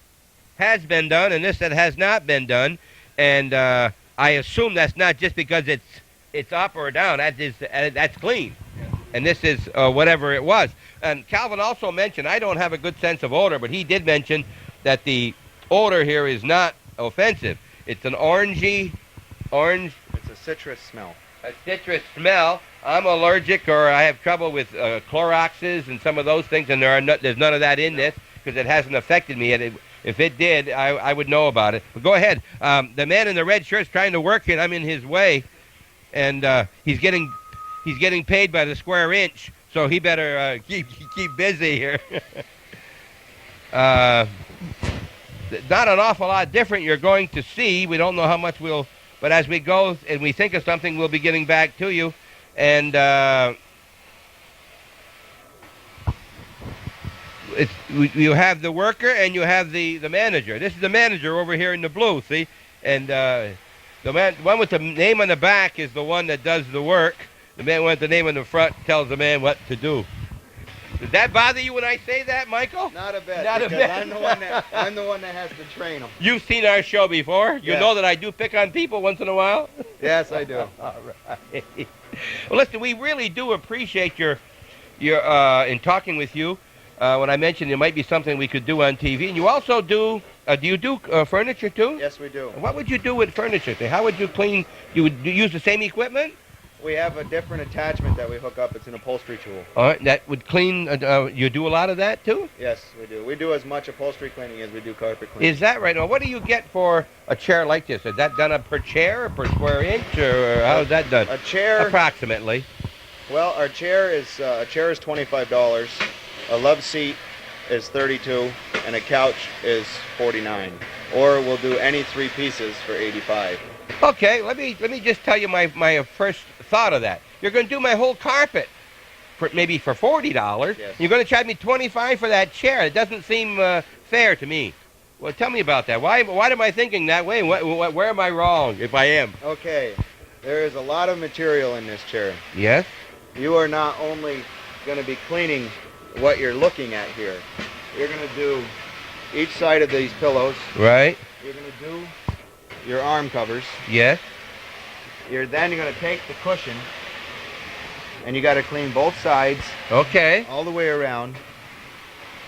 has been done and this that has not been done, and I assume that's not just because it's up or down. That's clean, and this is whatever it was. And Calvin also mentioned, I don't have a good sense of odor, but he did mention that the odor here is not offensive. It's an orange, It's a citrus smell. a citrus smell. I'm allergic, or I have trouble with Cloroxes and some of those things, and there's none of that in this because it hasn't affected me yet. If it did, I would know about it. But go ahead. The man in the red shirt's trying to work it. I'm in his way, and he's getting paid by the square inch, so he better keep busy here. Not an awful lot different you're going to see. We don't know how much but as we go and we think of something, we'll be getting back to you. And you have the worker and you have the manager. This is the manager over here in the blue, see? And the one with the name on the back is the one that does the work. The man with the name on the front tells the man what to do. Does that bother you when I say that, Michael? Not a bit. Not a because bit. I'm the one that has to train them. You've seen our show before. You Yes. know that I do pick on people once in a while. Yes, I do. All right. Well, listen, we really do appreciate your in talking with you. When I mentioned there might be something we could do on TV, and you also do you do furniture too? Yes, we do. What would you do with furniture? How would you clean? You would use the same equipment? We have a different attachment that we hook up. It's an upholstery tool. All right, that would clean. You do a lot of that too? Yes, we do. We do as much upholstery cleaning as we do carpet cleaning. Is that right? Now, what do you get for a chair like this? Is that done up per chair or per square inch, or how's that done? A chair, approximately. well, our chair is $25. A love seat is $32, and a couch is $49. Or we'll do any three pieces for $85. Okay, let me just tell you my first thought of that. You're going to do my whole carpet for maybe for $40. Yes. You're going to charge me $25 for that chair. It doesn't seem fair to me. Well, tell me about that. Why am I thinking that way? Where am I wrong, if I am? Okay, there is a lot of material in this chair. Yes. You are not only going to be cleaning what you're looking at here. You're going to do each side of these pillows. Right. You're going to do your arm covers. Yes. You're going to take the cushion, and you got to clean both sides Okay. all the way around.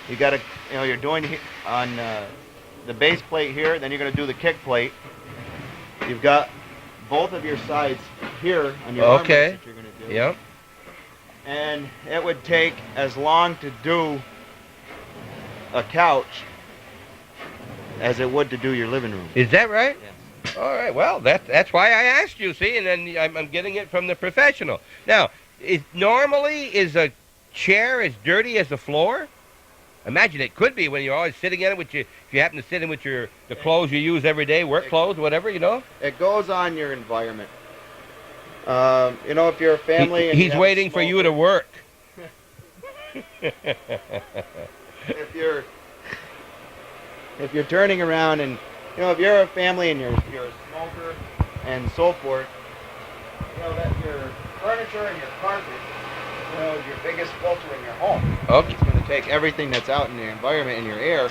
You got to, you're doing on the base plate here, then you're going to do the kick plate. You've got both of your sides here on your armrests Okay. that you're going to do. Yep. And it would take as long to do a couch as it would to do your living room. Is that right? Yes. All right. Well, that's why I asked you. See, and then I'm getting it from the professional. Now, normally is a chair as dirty as the floor? Imagine it could be when you're always sitting in it if you happen to sit in with the clothes you use every day, work clothes, whatever, It goes on your environment. If you're a family and He's waiting for you to work. if you're turning around and if you're a family and you're a smoker and so forth, that your furniture and your carpet is your biggest filter in your home. Okay. It's going to take everything that's out in the environment in your air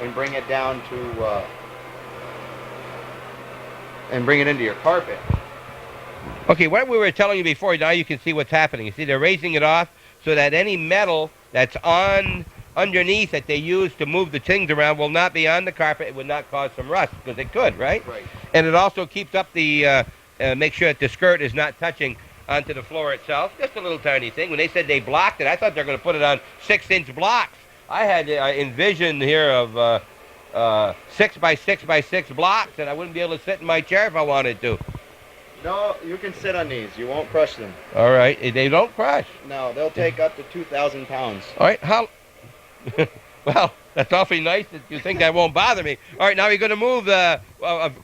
and bring it down to and bring it into your carpet. Okay, what we were telling you before, now you can see what's happening. You see, they're raising it off so that any metal that's underneath that they use to move the things around will not be on the carpet. It would not cause some rust, because it could, right? Right. And it also keeps up the, make sure that the skirt is not touching onto the floor itself. Just a little tiny thing. When they said they blocked it, I thought they were going to put it on 6-inch blocks. I had envisioned here of 6 by 6 by 6 blocks, and I wouldn't be able to sit in my chair if I wanted to. No, you can sit on these. You won't crush them. All right. They don't crush. No, they'll take up to 2,000 pounds. All right. How? Well, that's awfully nice that you think that won't bother me. All right. Now we're going to move a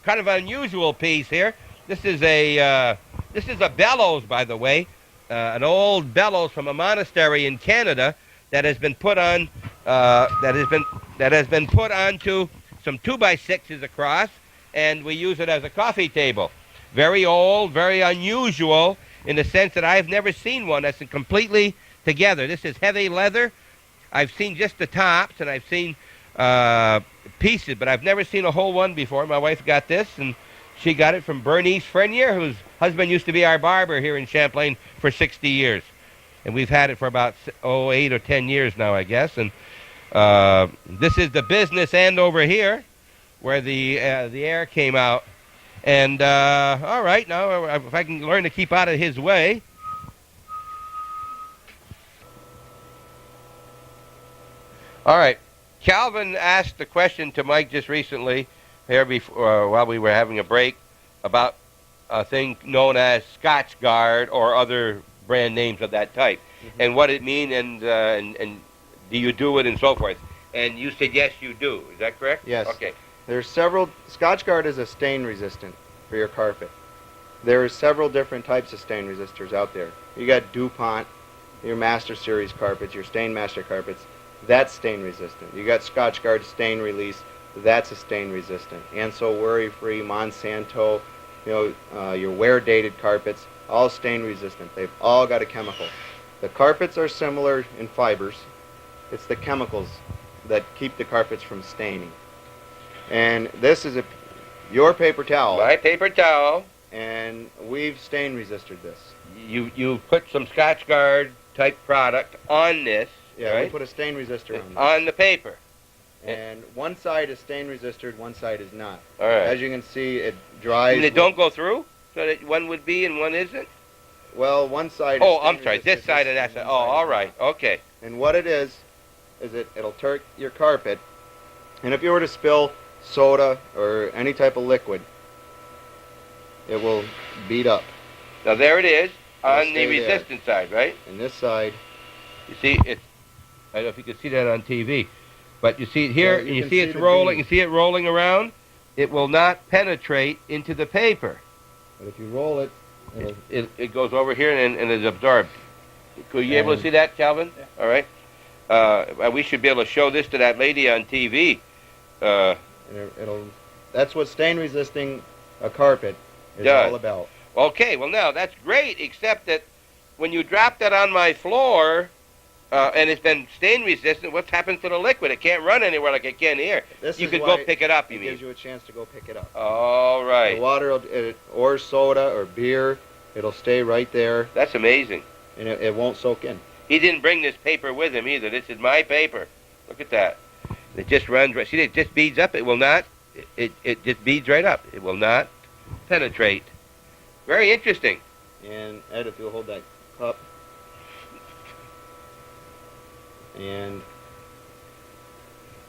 kind of unusual piece here. This is a bellows, by the way, an old bellows from a monastery in Canada that has been put on that has been put onto some 2x6s across, and we use it as a coffee table. Very old, very unusual in the sense that I've never seen one that's completely together. This is heavy leather. I've seen just the tops, and I've seen pieces, but I've never seen a whole one before. My wife got this, and she got it from Bernice Frennier, whose husband used to be our barber here in Champlain for 60 years. And we've had it for about 8 or 10 years now, I guess. And this is the business end over here. where the air came out. And all right, now if I can learn to keep out of his way. All right, Calvin asked the question to Mike just recently, here before while we were having a break, about a thing known as Scotch Guard or other brand names of that type, and what it means, and do you do it and so forth. And you said yes, you do. Is that correct? Yes. Okay. There's several. Scotch Guard is a stain resistant for your carpet. There are several different types of stain resistors out there. You got DuPont, your Master Series carpets, your Stain Master carpets. That's stain resistant. You got Scotch Guard stain release. That's a stain resistant. And so Worry Free, Monsanto, your wear dated carpets, all stain resistant. They've all got a chemical. The carpets are similar in fibers. It's the chemicals that keep the carpets from staining. And this is your paper towel. My paper towel. And we've stain resisted this. You put some Scotch Guard type product on this. Yeah, right? we put a stain resistor on this. On the paper. And one side is stain resisted, one side is not. All right. As you can see, it dries. And they don't go through? So that one would be and one isn't? Well, one side is Oh, stain I'm sorry. resisted, This side and that side. one Oh, all is right. not. Okay. And what it is it'll turk your carpet. And if you were to spill soda or any type of liquid, it will beat up. Now there it is It'll on the stay there. resistant side, right? And this side, You see, it's. I don't know if you can see that on TV, but you see it here, Yeah, and you you can see see it's the rolling. bead. You see it rolling around. It will not penetrate into the paper. but if you roll it, It goes over here and it's absorbed. Could you able to And- see that, Calvin? All right. We should be able to show this to that lady on TV. and it'll. That's what stain resisting a carpet is Does. all about. Okay, well now that's great, except that when you drop that on my floor and it's been stain resistant, what happens to the liquid? It can't run anywhere like it can here. This You is could why go pick it up, you It mean? gives you a chance to go pick it up. All The right. water or soda or beer, it'll stay right there, That's amazing. and it won't soak in. He didn't bring this paper with him either. This is my paper. Look at that. It just runs right. See, it just beads up. It will not. It just beads right up. It will not penetrate. Very interesting. And Ed, if you'll hold that cup, and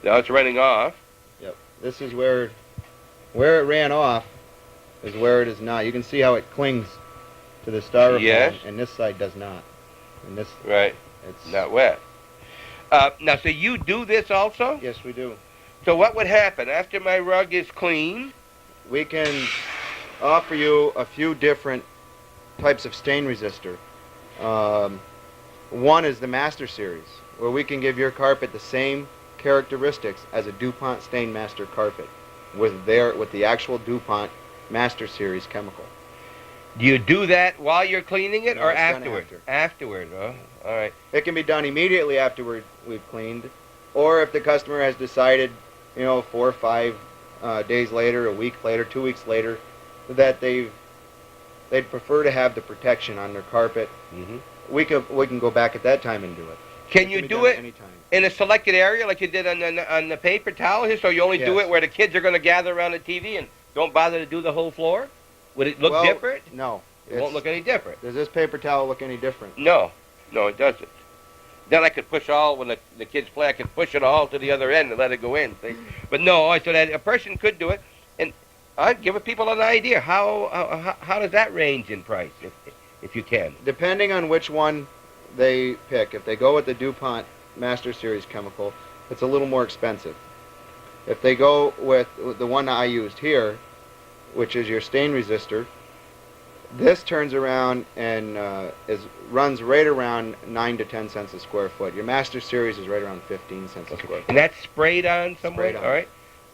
Now it's running off. yep, this is where it ran off is where it is not. You can see how it clings to the styrofoam, Yes. and this side does not. And this, Right. it's Not wet. Now, so you do this also? yes, we do. So what would happen after my rug is clean? We can offer you a few different types of stain resistor. One is the Master Series, where we can give your carpet the same characteristics as a DuPont Stain Master carpet with the actual DuPont Master Series chemical. Do you do that while you're cleaning it No, or it's done afterward? after. Afterward. Oh, all right. It can be done immediately after we've cleaned, or if the customer has decided, 4 or 5 days later, a week later, 2 weeks later, that they'd prefer to have the protection on their carpet. Mm-hmm. We can go back at that time and do it. Can It you be do done it anytime. in a selected area like you did on the paper towel here? So you only do Yes. it where the kids are going to gather around the TV and don't bother to do the whole floor? Would it look Well, different? No. It won't look any different. Does this paper towel look any different? No, it doesn't. Then I could push all, when the kids play, I could push it all to the other end and let it go in. See? But no, so that a person could do it. And I'd give people an idea. How does that range in price, if you can? Depending on which one they pick, if they go with the DuPont Master Series chemical, it's a little more expensive. If they go with the one I used here, which is your stain resistor, this turns around and runs right around 9 to 10 cents a square foot. Your Master Series is right around 15 cents a square foot. And that's sprayed on somewhere? Sprayed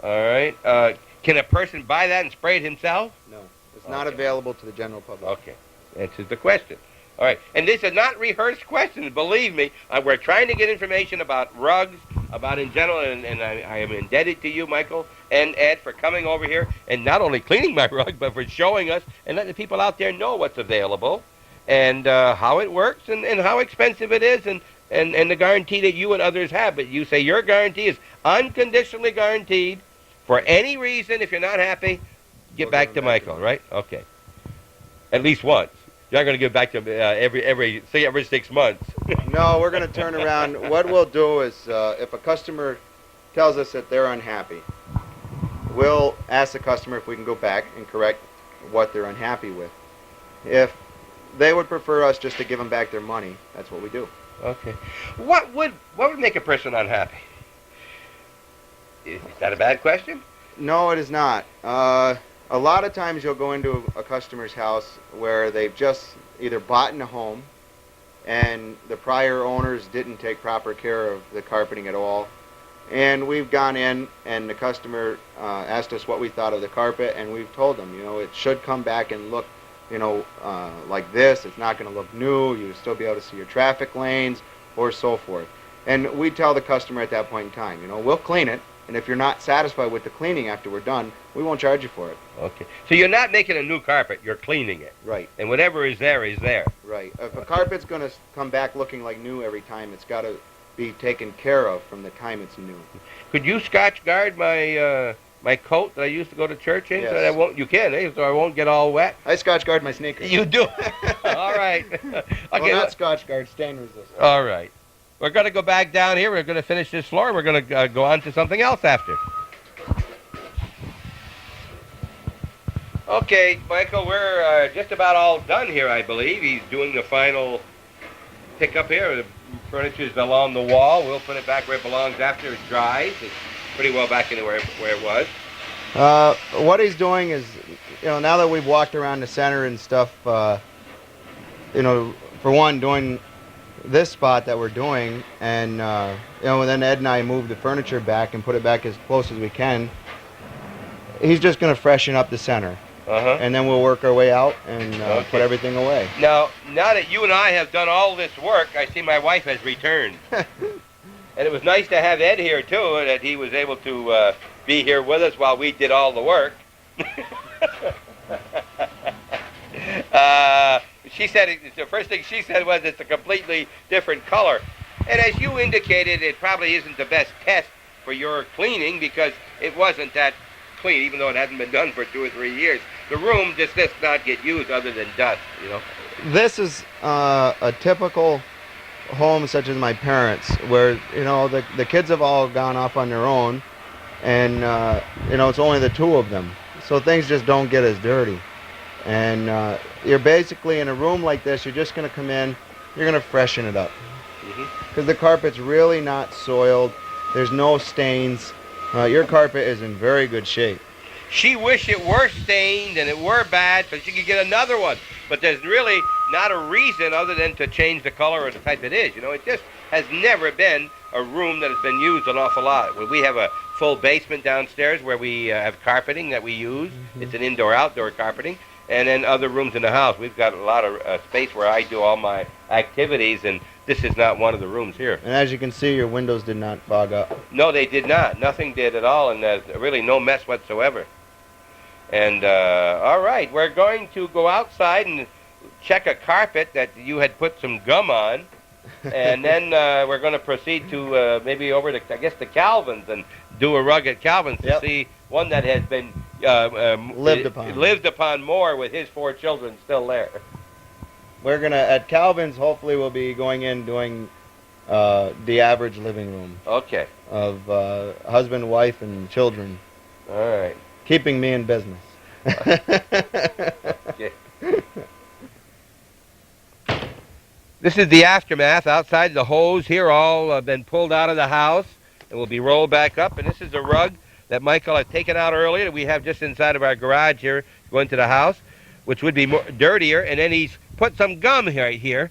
on. All right. Can a person buy that and spray it himself? No, it's not Okay. available to the general public. Okay. Answers the question. All right. And these are not rehearsed questions, believe me. We're trying to get information about rugs, about in general, and I am indebted to you, Michael and Ed, for coming over here and not only cleaning my rug, but for showing us and letting the people out there know what's available and how it works and how expensive it is and the guarantee that you and others have. But you say your guarantee is unconditionally guaranteed For any reason, if you're not happy, get We'll back give to 'em back to Michael, him. right? Okay. At least once. You're not going to give back to him every 6 months. No, we're going to turn around. What we'll do is, if a customer tells us that they're unhappy, we'll ask the customer if we can go back and correct what they're unhappy with. If they would prefer us just to give them back their money, that's what we do. Okay. What would make a person unhappy? Is that a bad question? No, it is not. A lot of times you'll go into a customer's house where they've just either bought in a home and the prior owners didn't take proper care of the carpeting at all. And we've gone in and the customer asked us what we thought of the carpet, and we've told them, you know, it should come back and look, you know, like this. It's not going to look new. You'll still be able to see your traffic lanes or so forth. And we tell the customer at that point in time, you know, we'll clean it. And if you're not satisfied with the cleaning after we're done, we won't charge you for it. Okay. So you're not making a new carpet, you're cleaning it. Right. And whatever is there is there. Right. If a carpet's going to come back looking like new every time, it's got to be taken care of from the time it's new. Could you Scotch guard my my coat that I used to go to church in? Yes. So that I won't, you can, eh? So I won't get all wet? I Scotch guard my sneakers. You do? All right. Well, Okay. not Scotch guard, stain resistant. All right. We're going to go back down here. We're going to finish this floor. We're going to go on to something else after. Okay, Michael, we're just about all done here, I believe. He's doing the final pickup here. The furniture's along the wall. We'll put it back where it belongs after it dries. It's pretty well back into where it was. What he's doing is, you know, now that we've walked around the center and stuff, you know, for one, doing this spot that we're doing, and you know, then Ed and I moved the furniture back and put it back as close as we can. He's just going to freshen up the center, and then we'll work our way out and put everything away. Now that you and I have done all this work, I see my wife has returned. And it was nice to have Ed here, too, that he was able to be here with us while we did all the work. She said, the first thing she said was it's a completely different color. And as you indicated, it probably isn't the best test for your cleaning because it wasn't that clean, even though it hasn't been done for 2 or 3 years. The room just does not get used other than dust, you know. This is a typical home such as my parents, where, you know, the kids have all gone off on their own, and you know, it's only the two of them, so things just don't get as dirty. And you're basically in a room like this, you're just going to come in, you're going to freshen it up, because the carpet's really not soiled, there's no stains. Your carpet is in very good shape. She wished it were stained and it were bad so she could get another one. But there's really not a reason other than to change the color or the type it is. You know, it just has never been a room that has been used an awful lot. We have a full basement downstairs where we have carpeting that we use. It's an indoor-outdoor carpeting. And then other rooms in the house. We've got a lot of space where I do all my activities, and this is not one of the rooms here. And as you can see, your windows did not fog up. No, they did not. Nothing did at all, and there's really no mess whatsoever. And, all right, we're going to go outside and check a carpet that you had put some gum on. And then we're going to proceed to maybe over to, I guess, the Calvin's and do a rug at Calvin's to see one that has been lived upon more with his 4 children still there. We're going to, at Calvin's, hopefully we'll be going in doing the average living room. Okay. Of husband, wife, and children. All right. Keeping me in business. Okay. This is the aftermath. Outside, the hose here all have been pulled out of the house and will be rolled back up. And this is the rug that Michael had taken out earlier that we have just inside of our garage here going to the house, which would be more dirtier. And then he's put some gum here.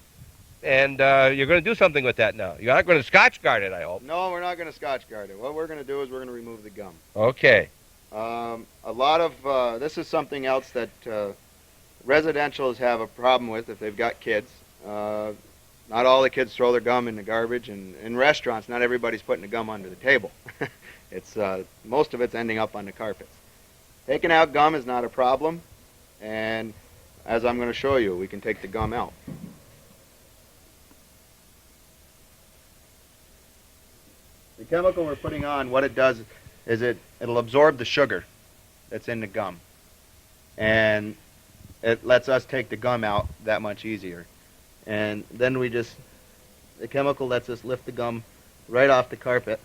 And you're going to do something with that now. You're not going to Scotch guard it, I hope. No, we're not going to Scotch guard it. What we're going to do is we're going to remove the gum. Okay. A lot of, this is something else that residentials have a problem with if they've got kids. Not all the kids throw their gum in the garbage, and in restaurants, not everybody's putting the gum under the table. It's most of it's ending up on the carpets. Taking out gum is not a problem, and as I'm going to show you, we can take the gum out. The chemical we're putting on, what it does, is it'll absorb the sugar that's in the gum, and it lets us take the gum out that much easier. And then the chemical lets us lift the gum right off the carpet.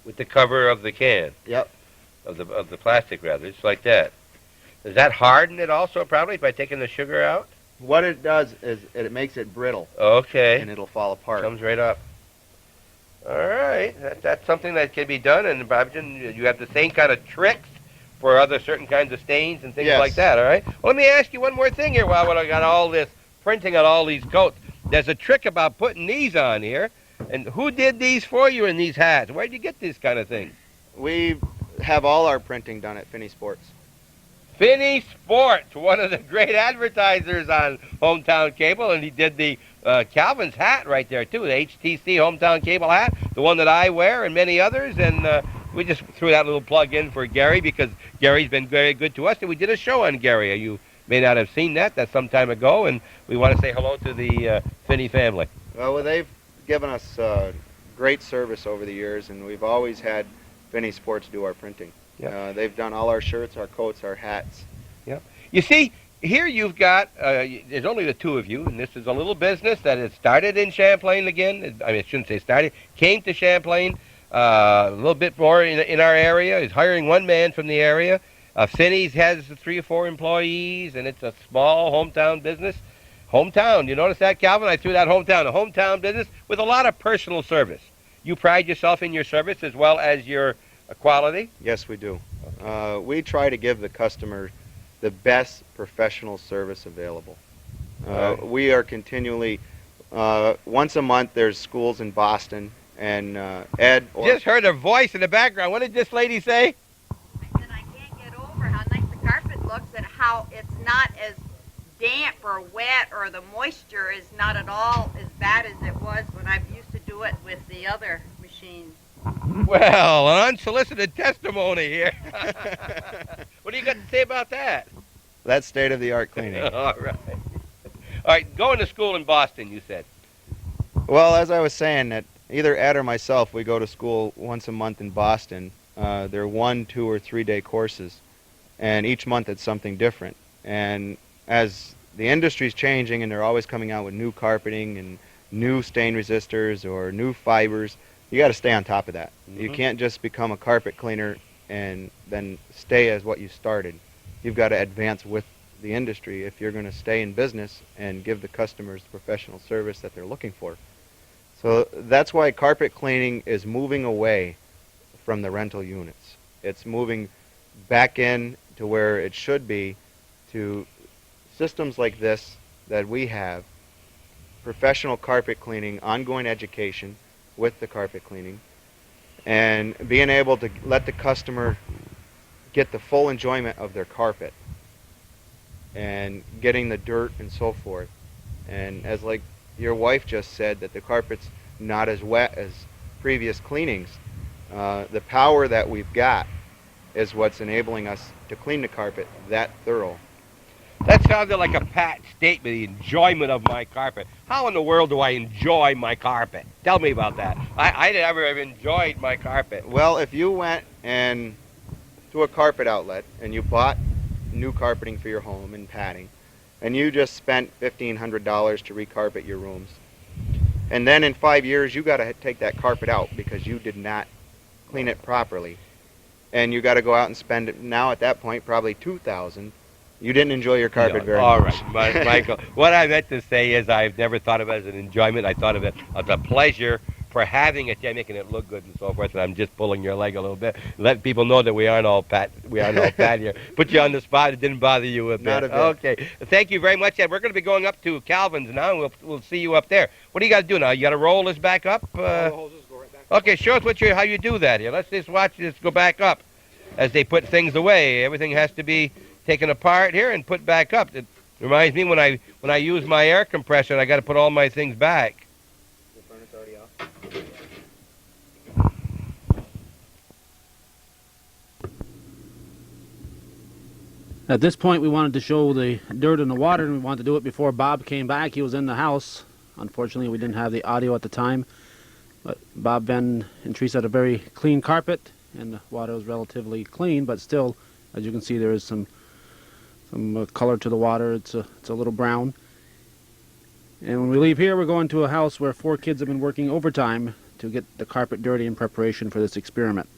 With the cover of the can, Yep. of the plastic rather, just like that. Does that harden it also probably by taking the sugar out? What it does is it makes it brittle, Okay. and it'll fall apart. Comes right up. All right. That's something that can be done. And, Bobjan, you have the same kind of tricks for other certain kinds of stains and things Yes. like that, all right? Well, let me ask you one more thing here while I got all this printing on all these coats. There's a trick about putting these on here. And who did these for you in these hats? Where'd you get these kind of things? We have all our printing done at Frennier Sports. Frennier Sports, one of the great advertisers on Hometown Cable, and he did the Calvin's hat right there, too, the HTC Hometown Cable hat, the one that I wear and many others, and we just threw that little plug in for Gary because Gary's been very good to us, and we did a show on Gary. You may not have seen that. That's some time ago, and we want to say hello to the Frennier family. Well, they've given us great service over the years, and we've always had Frennier Sports do our printing. Yep. They've done all our shirts, our coats, our hats. Yep. You see, here you've got, there's only the two of you, and this is a little business that has started in Champlain again. I mean, I shouldn't say started, came to Champlain a little bit more in our area. Is hiring one man from the area. Finney's has 3 or 4 employees, and it's a small hometown business. Hometown, you notice that, Calvin? I threw that hometown, a hometown business with a lot of personal service. You pride yourself in your service as well as your quality? Yes, we do. We try to give the customer the best professional service available. Right. We are continually, once a month, there's schools in Boston, and Ed... Just heard a voice in the background. What did this lady say? I said I can't get over how nice the carpet looks and how it's not as damp or wet, or the moisture is not at all as bad as it was when I used to do it with the other machines. Well, an unsolicited testimony here. What do you got to say about that? That's state-of-the-art cleaning. All right. All right, going to school in Boston, you said. Well, as I was saying, that either Ed or myself, we go to school once a month in Boston. They're 1, 2, or 3-day courses, and each month it's something different. And as the industry's changing, and they're always coming out with new carpeting and new stain resistors or new fibers, you got to stay on top of that. Mm-hmm. You can't just become a carpet cleaner and then stay as what you started. You've got to advance with the industry if you're going to stay in business and give the customers the professional service that they're looking for. So that's why carpet cleaning is moving away from the rental units. It's moving back in to where it should be, to systems like this that we have, professional carpet cleaning, ongoing education with the carpet cleaning, and being able to let the customer get the full enjoyment of their carpet and getting the dirt and so forth. And as like your wife just said, that the carpet's not as wet as previous cleanings, the power that we've got is what's enabling us to clean the carpet that thorough. That sounded like a pat statement, the enjoyment of my carpet. How in the world do I enjoy my carpet? Tell me about that. I never have enjoyed my carpet. Well, if you went and to a carpet outlet and you bought new carpeting for your home and padding, and you just spent $1,500 to recarpet your rooms, and then in 5 years you got to take that carpet out because you did not clean it properly, and you got to go out and spend it now at that point probably $2,000. You didn't enjoy your carpet very All much. right, Michael. What I meant to say is I've never thought of it as an enjoyment. I thought of it as a pleasure for having it, making it look good and so forth. And I'm just pulling your leg a little bit, let people know that we aren't all pat here. Put you on the spot. It didn't bother you a bit. Not a bit. Okay. Thank you very much, Ed. We're going to be going up to Calvin's now, and we'll see you up there. What do you got to do now? You got to roll this back up. All the hoses go right back up. Okay, show us how you do that here. Let's just watch this go back up as they put things away. Everything has to be taken apart here and put back up. It reminds me when I use my air compressor, I got to put all my things back. The furnace already off? At this point, we wanted to show the dirt in the water, and we wanted to do it before Bob came back. He was in the house. Unfortunately, we didn't have the audio at the time. But Bob Venn and Teresa had a very clean carpet, and the water was relatively clean, but still, as you can see, there is some color to the water. It's a little brown. And when we leave here, we're going to a house where 4 kids have been working overtime to get the carpet dirty in preparation for this experiment.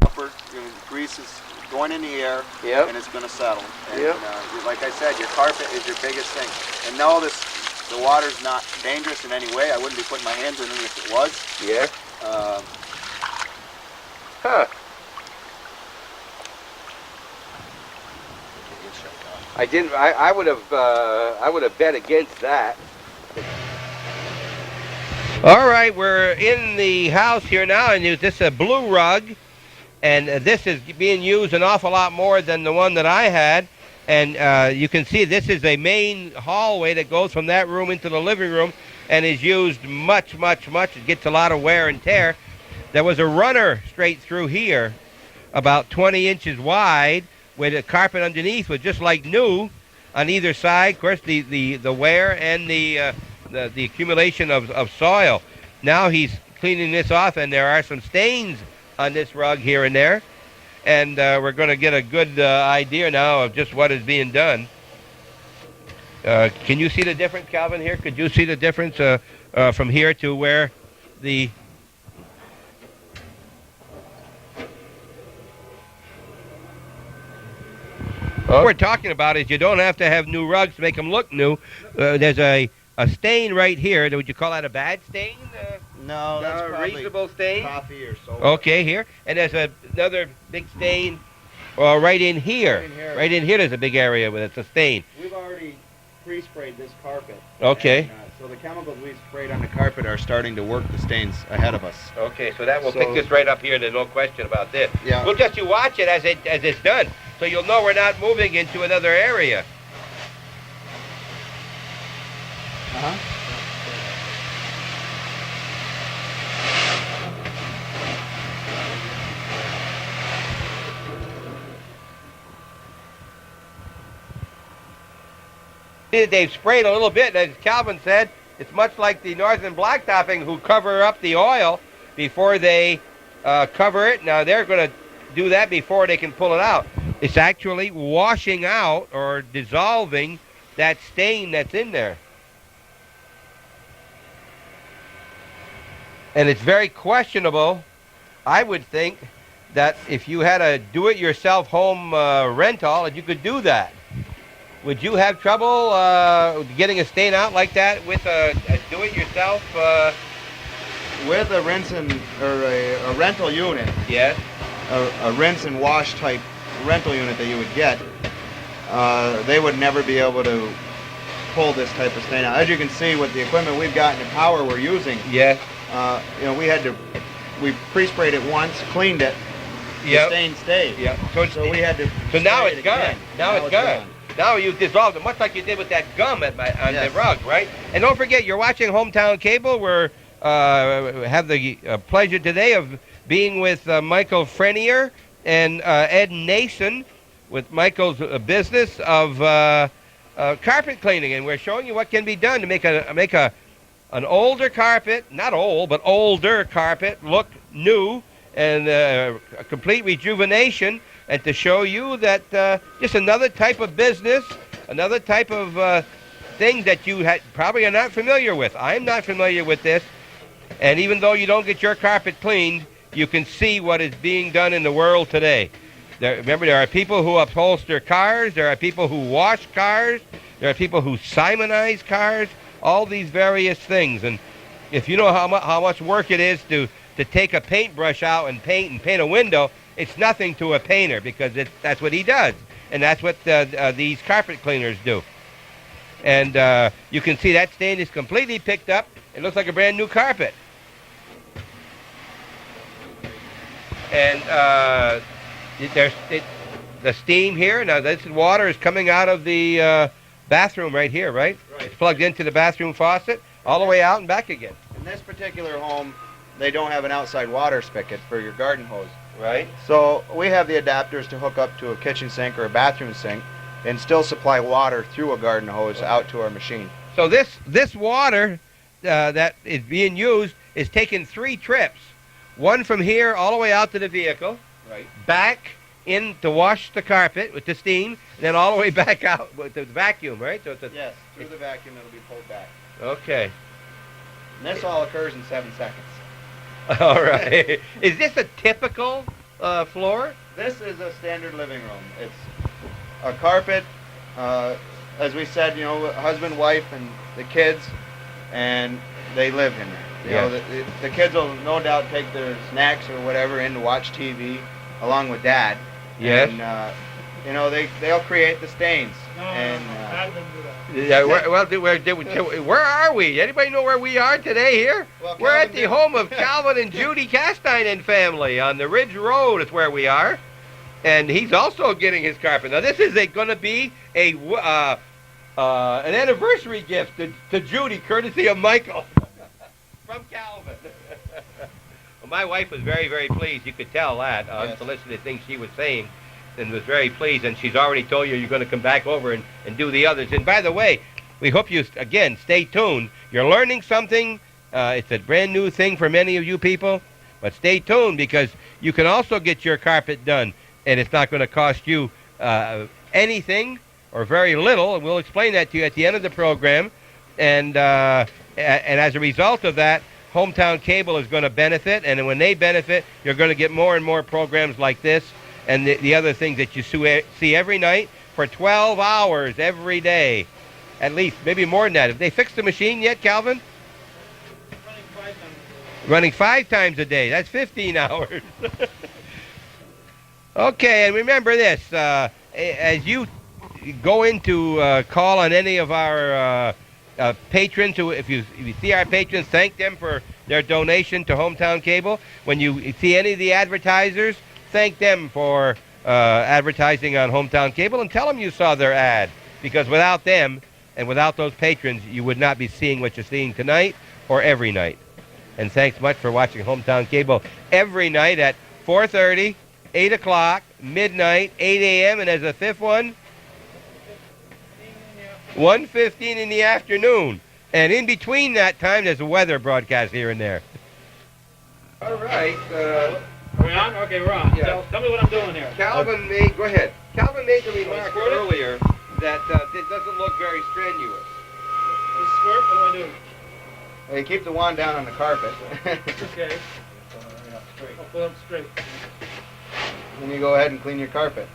Upper, grease is going in the air, Yep. and it's going to settle. And, Yep. like I said, your carpet is your biggest thing. And no, the water's not dangerous in any way. I wouldn't be putting my hands in it if it was. Yeah. Huh. I didn't. I would have. I would have bet against that. All right, we're in the house here now, and this is a blue rug, and this is being used an awful lot more than the one that I had. And you can see this is a main hallway that goes from that room into the living room, and is used much. It gets a lot of wear and tear. There was a runner straight through here, about 20 inches wide, with a carpet underneath was just like new on either side. Of course, the wear and the accumulation of soil. Now he's cleaning this off, and there are some stains on this rug here and there. And we're going to get a good idea now of just what is being done. Can you see the difference, Calvin, here? Could you see the difference from here to where the... What we're talking about is you don't have to have new rugs to make them look new. There's a stain right here. Would you call that a bad stain? No, that's a probably reasonable stain? coffee or soda. Okay, here. And there's another big stain right in here. Right in here there's a big area where it's a stain. We've already pre-sprayed this carpet. Okay. And, so the chemicals we've sprayed on the carpet are starting to work the stains ahead of us. Okay, so that will So- pick this right up here. There's no question about this. Yeah. We'll just watch it as it's done, so you'll know we're not moving into another area. Uh-huh. They've sprayed a little bit, as Calvin said. It's much like the northern blacktopping, who cover up the oil before they cover it. Now they're going to do that before they can pull it out. It's actually washing out or dissolving that stain that's in there. And it's very questionable, I would think, that if you had a do-it-yourself home rental, and you could do that. Would you have trouble getting a stain out like that with a do-it-yourself? With a rinse and or a rental unit, Yes. a rinse and wash type rental unit that you would get, they would never be able to pull this type of stain out. As you can see with the equipment we've got and the power we're using, Yes. we pre-sprayed it once, cleaned it, the Yep. stain stayed. Yep. So we had to. So now spray it's it gone. again. Now it's gone. Now you've dissolved it, much like you did with that gum on Yes. the rug, right? And don't forget, you're watching Hometown Cable. We're have the pleasure today of being with Michael Frennier and Ed Nason with Michael's business of carpet cleaning, and we're showing you what can be done to make an older carpet, not old, but older carpet look new, and a complete rejuvenation, and to show you that just another type of business, another type of thing that you probably are not familiar with. I'm not familiar with this, and even though you don't get your carpet cleaned, you can see what is being done in the world today. Remember, there are people who upholster cars, there are people who wash cars, there are people who simonize cars, all these various things. And if you know how much work it is to take a paintbrush out and paint a window, it's nothing to a painter, because that's what he does. And that's what these carpet cleaners do. And you can see that stain is completely picked up. It looks like a brand new carpet. And there's the steam here. Now this water is coming out of the bathroom right here, right? Right. It's plugged into the bathroom faucet all the way out and back again. In this particular home, they don't have an outside water spigot for your garden hose. Right. So we have the adapters to hook up to a kitchen sink or a bathroom sink and still supply water through a garden hose out to our machine. So this water that is being used is taking 3 trips. One from here all the way out to the vehicle. Right. Back in to wash the carpet with the steam, and then all the way back out with the vacuum, right? So it's Yes, through the vacuum it'll be pulled back. Okay. And this all occurs in 7 seconds. All right. Is this a typical floor? This is a standard living room. It's a carpet, as we said, you know, husband, wife, and the kids, and they live in there. You know, the kids will no doubt take their snacks or whatever in to watch TV along with Dad. Yes. And, you know, they'll create the stains. Yeah. Where are we? Anybody know where we are today here? Well, We're at Calvin the did- home of Calvin and Judy Castine and family on the Ridge Road. Is where we are, and he's also getting his carpet. Now this is going to be an anniversary gift to Judy, courtesy of Michael from Calvin. Well, my wife was very, very pleased. You could tell that unsolicited things she was saying, and was very pleased. And she's already told you you're going to come back over and do the others. And by the way, we hope you again stay tuned. You're learning something. It's a brand new thing for many of you people, but stay tuned because you can also get your carpet done, and it's not going to cost you anything or very little. And we'll explain that to you at the end of the program. And as a result of that, Hometown Cable is going to benefit, and when they benefit, you're going to get more and more programs like this and the other things that you see every night for 12 hours every day, at least, maybe more than that. Have they fixed the machine yet, Calvin? Running 5 times a day. That's 15 hours. Okay, and remember this, as you go into call on any of our patrons, if you see our patrons, thank them for their donation to Hometown Cable. When you see any of the advertisers, thank them for advertising on Hometown Cable and tell them you saw their ad, because without them and without those patrons, you would not be seeing what you're seeing tonight or every night. And thanks much for watching Hometown Cable every night at 4:30, 8 o'clock, midnight, 8 a.m., and as a fifth one, 1:15 in the afternoon. And in between that time, there's a weather broadcast here and there. All right. Are we on? Okay, we're on. Yeah. Tell me what I'm doing here. Calvin go ahead. Calvin made the remark earlier that it doesn't look very strenuous. This squirt, what do I do? Hey, keep the wand down on the carpet. Okay. I'll pull up straight. Then you go ahead and clean your carpet.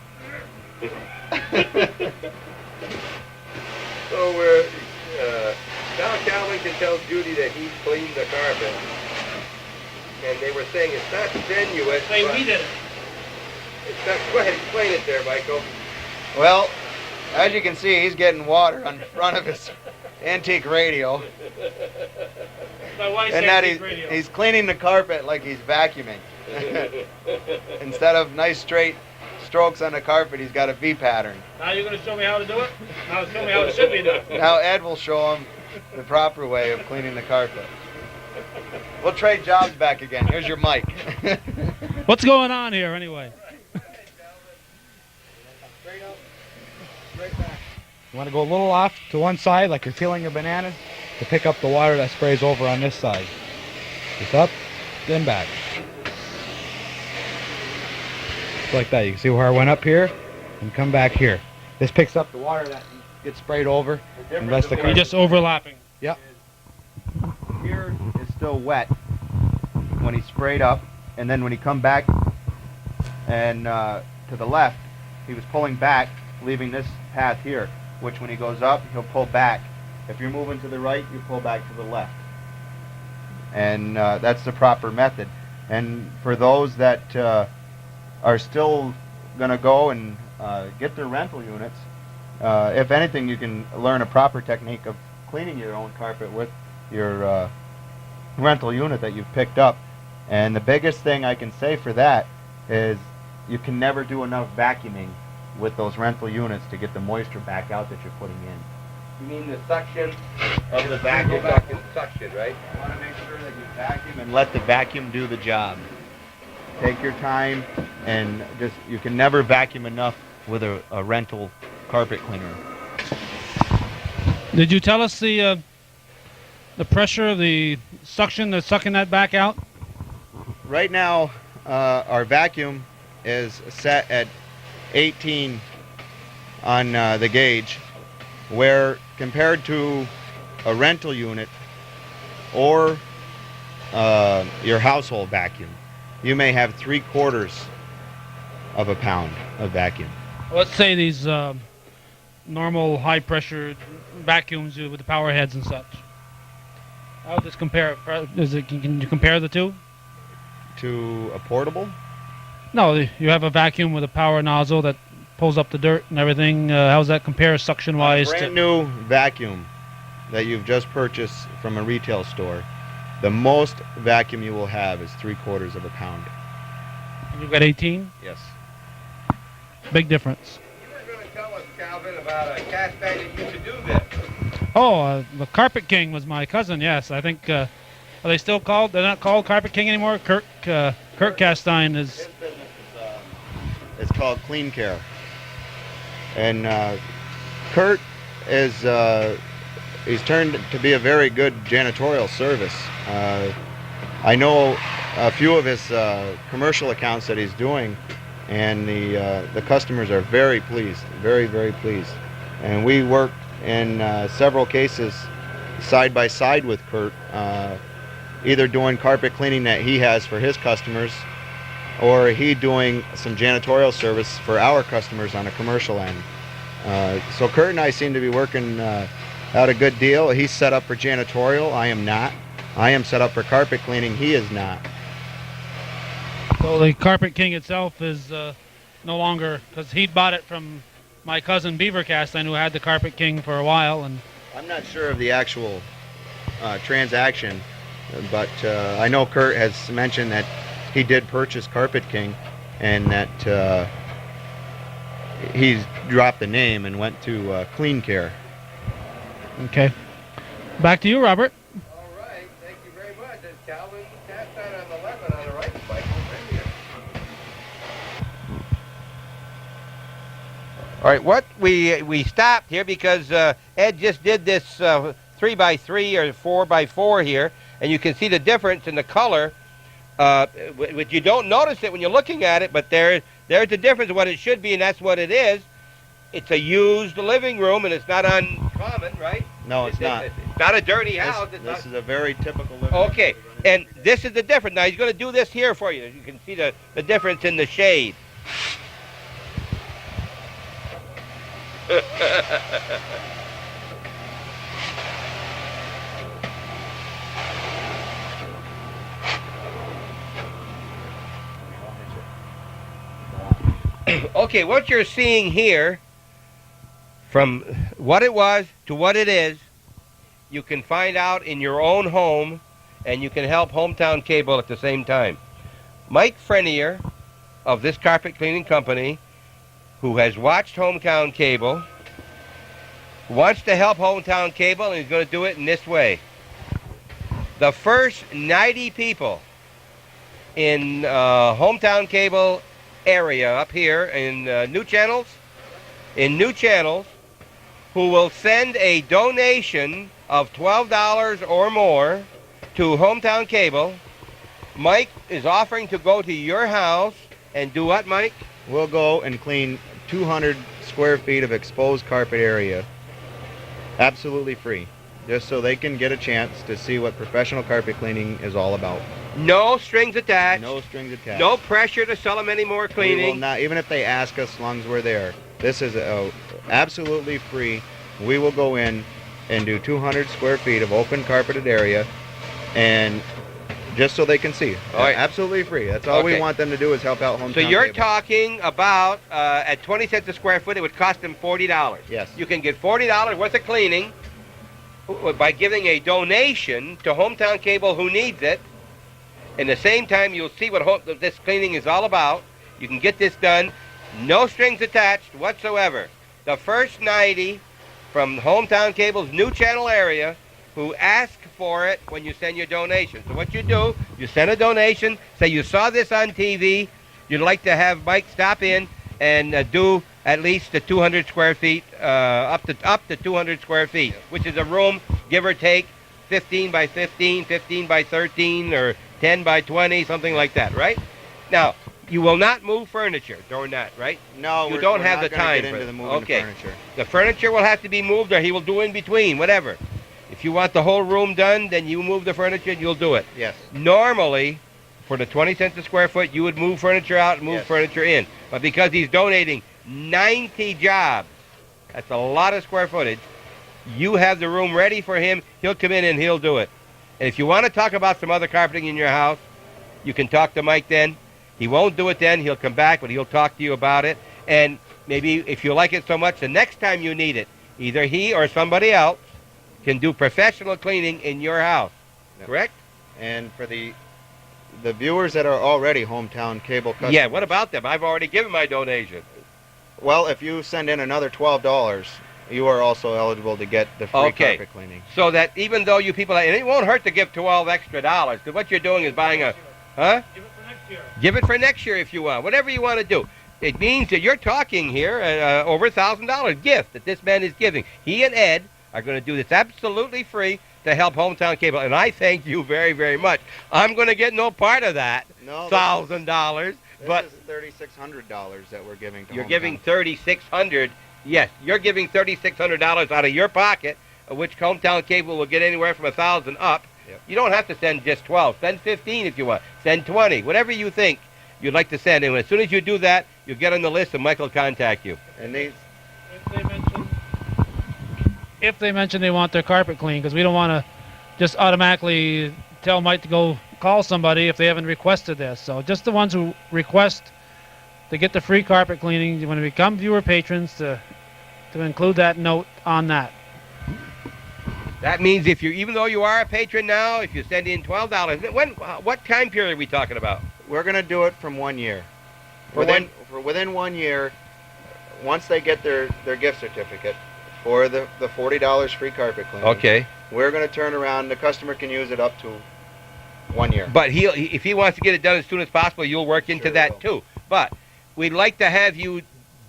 So we're, now Calvin can tell Judy that he's cleaned the carpet. And they were saying it's not strenuous. Say but we did it. It's not, go ahead, explain it there, Michael. Well, as you can see, he's getting water on the front of his antique radio. My wife's And that antique radio. he's cleaning the carpet like he's vacuuming. Instead of nice straight strokes on the carpet, he's got a V pattern. Now you're going to show me how to do it? Now show me how it should be done. Now Ed will show him the proper way of cleaning the carpet. We'll trade jobs back again. Here's your mic. What's going on here anyway? You want to go a little off to one side, like you're peeling your bananas, to pick up the water that sprays over on this side. Just up, then back. Just like that. You can see where I went up here and come back here. This picks up the water that gets sprayed over and rest the You're carpet. just overlapping. Yep. Here is still wet when he sprayed up, and then when he come back and to the left, he was pulling back, leaving this path here, which when he goes up, he'll pull back. If you're moving to the right, you pull back to the left. And that's the proper method. And for those that are still going to go and get their rental units, if anything, you can learn a proper technique of cleaning your own carpet with your rental unit that you've picked up. And the biggest thing I can say for that is you can never do enough vacuuming with those rental units to get the moisture back out that you're putting in. You mean the suction of the vacuum? suction, right? You want to make sure that you Vacuum and let the vacuum do the job. Take your time, and you can never vacuum enough with a rental carpet cleaner. Did you tell us the pressure of the suction that's sucking that back out? Right now, our vacuum is set at 18 on the gauge, where compared to a rental unit or your household vacuum, you may have 3/4 of a pound of vacuum. Let's say these normal high pressure vacuums with the power heads and such. How does this compare? Can you compare the two? To a portable? No, you have a vacuum with a power nozzle that pulls up the dirt and everything. How does that compare suction wise? A brand new vacuum that you've just purchased from a retail store, the most vacuum you will have is 3/4 of a pound. You've got 18? Yes. Big difference. You were going to tell us, Calvin, about a cast iron that used to do this. Oh, the Carpet King was my cousin, yes. I think, are they still called? They're not called Carpet King anymore? Kurt Castine is... His business is it's called Clean Care. And Kurt is he's turned to be a very good janitorial service. I know a few of his commercial accounts that he's doing, and the customers are very pleased, very, very pleased. And we work in several cases side by side with Kurt, either doing carpet cleaning that he has for his customers, or he doing some janitorial service for our customers on a commercial end. So Kurt and I seem to be working out a good deal. He's set up for janitorial. I am not. I am set up for carpet cleaning. He is not. So the Carpet King itself is no longer, because he'd bought it from my cousin Beaver Castine, who had the Carpet King for a while. And I'm not sure of the actual transaction, but I know Kurt has mentioned that he did purchase Carpet King, and that he's dropped the name and went to Clean Care. Okay. Back to you, Robert. All right, thank you very much. There's Calvin Castine on the left and on the right, Michael Frennier. All right, what we stopped here because Ed just did this 3x3 or 4x4 here, and you can see the difference in the color. Which you don't notice it when you're looking at it, but there's the difference of what it should be, and that's what it is. It's a used living room, and it's not uncommon, right? No, it's not. It's not a dirty house. This is a very typical living room. Okay, and this is the difference. Now, he's going to do this here for you. You can see the difference in the shade. Okay, what you're seeing here, from what it was to what it is, you can find out in your own home, and you can help Hometown Cable at the same time. Mike Frennier of this carpet cleaning company, who has watched Hometown Cable, wants to help Hometown Cable, and he's going to do it in this way. The first 90 people in Hometown Cable area up here in New Channels, who will send a donation of $12 or more to Hometown Cable, Mike is offering to go to your house and do what, Mike? We'll go and clean 200 square feet of exposed carpet area, absolutely free, just so they can get a chance to see what professional carpet cleaning is all about. No strings attached. No strings attached. No pressure to sell them any more We cleaning. will not, even if they ask us, as long as we're there. This is absolutely free. We will go in and do 200 square feet of open carpeted area, and just so they can see. All right. Absolutely free. That's all we Okay. want them to do, is help out Hometown So you're Cable. talking about, at 20 cents a square foot, it would cost them $40. Yes. You can get $40 worth of cleaning by giving a donation to Hometown Cable who needs it. In the same time, you'll see what this cleaning is all about. You can get this done, no strings attached whatsoever. The first 90 from Hometown Cable's New Channel area who ask for it when you send your donation. So what you do, you send a donation, say you saw this on TV, you'd like to have Mike stop in and do at least the 200 square feet, up to 200 square feet, which is a room, give or take, 15 by 15, 15 by 13, or 10 by 20, something like that, right? Now, you will not move furniture during that, right? No, You we're, don't we're have not the gonna time get for into it. the moving Okay. the furniture. The furniture will have to be moved, or he will do in between, whatever. If you want the whole room done, then you move the furniture and you'll do it. Yes. Normally, for the 20 cents a square foot, you would move furniture out and move Yes. furniture in. But because he's donating 90 jobs, that's a lot of square footage, you have the room ready for him. He'll come in and he'll do it. And if you want to talk about some other carpeting in your house, you can talk to Mike then. He won't do it then. He'll come back, but he'll talk to you about it. And maybe if you like it so much, the next time you need it, either he or somebody else can do professional cleaning in your house. Yep. Correct? And for the viewers that are already hometown cable customers. Yeah, what about them? I've already given my donation. Well, if you send in another $12, you are also eligible to get the free Okay. carpet cleaning. So that even though you people, and it won't hurt to give 12 extra dollars, because what you're doing is buying a, huh? Give it for next year. Give it for next year if you want, whatever you want to do. It means that you're talking here over $1,000 gift that this man is giving. He and Ed are going to do this absolutely free to help Hometown Cable, and I thank you very, very much. I'm going to get no part of that No, $1,000, but this is $3,600 that we're giving to you're hometown. giving $3,600. Yes, you're giving $3,600 out of your pocket, which Hometown Cable will get anywhere from $1,000 up. Yep. You don't have to send just 12. Send 15 if you want. Send 20. Whatever you think you'd like to send. And as soon as you do that, you'll get on the list, and Mike will contact you. And these, If they mention they want their carpet clean, because we don't want to just automatically tell Mike to go call somebody if they haven't requested this. So just the ones who request to get the free carpet cleaning, you want to become viewer patrons to include that note on that. That means if you, even though you are a patron now, if you send in $12, what time period are we talking about? we're going to do it from 1 year. For Within 1 year, once they get their gift certificate for the $40 free carpet cleaning. Okay. We're going to turn around. The customer can use it up to 1 year. But if he wants to get it done as soon as possible, you'll work into Sure that will. too. But we'd like to have you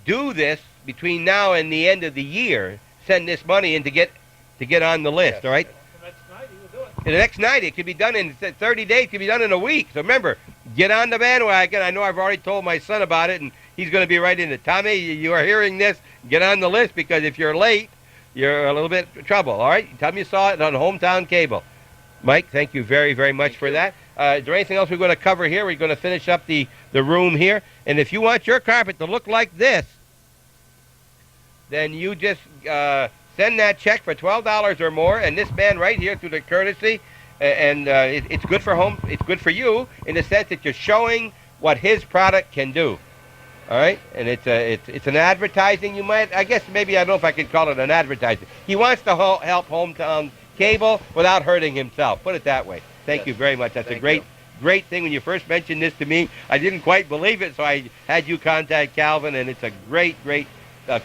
do this between now and the end of the year. Send this money in to get on the list. Yes. All right. In the next 90, it could be done in 30 days. It could be done in a week. So remember, get on the bandwagon. I know I've already told my son about it, and he's going to be right in it. Tommy, you are hearing this. Get on the list, because if you're late, you're a little bit in trouble. All right? Tell me you saw it on Hometown Cable. Mike, thank you very, very much for that. Is there anything else we're going to cover here? We're going to finish up the room here. And if you want your carpet to look like this, then you just send that check for $12 or more, and this man right here, through the courtesy, it's good for home. It's good for you in the sense that you're showing what his product can do. All right, and it's an advertising. You might, I guess, maybe I don't know if I could call it an advertising. He wants to help Hometown Cable without hurting himself. Put it that way. Thank you very much. That's a great thing. When you first mentioned this to me, I didn't quite believe it, so I had you contact Calvin, and it's a great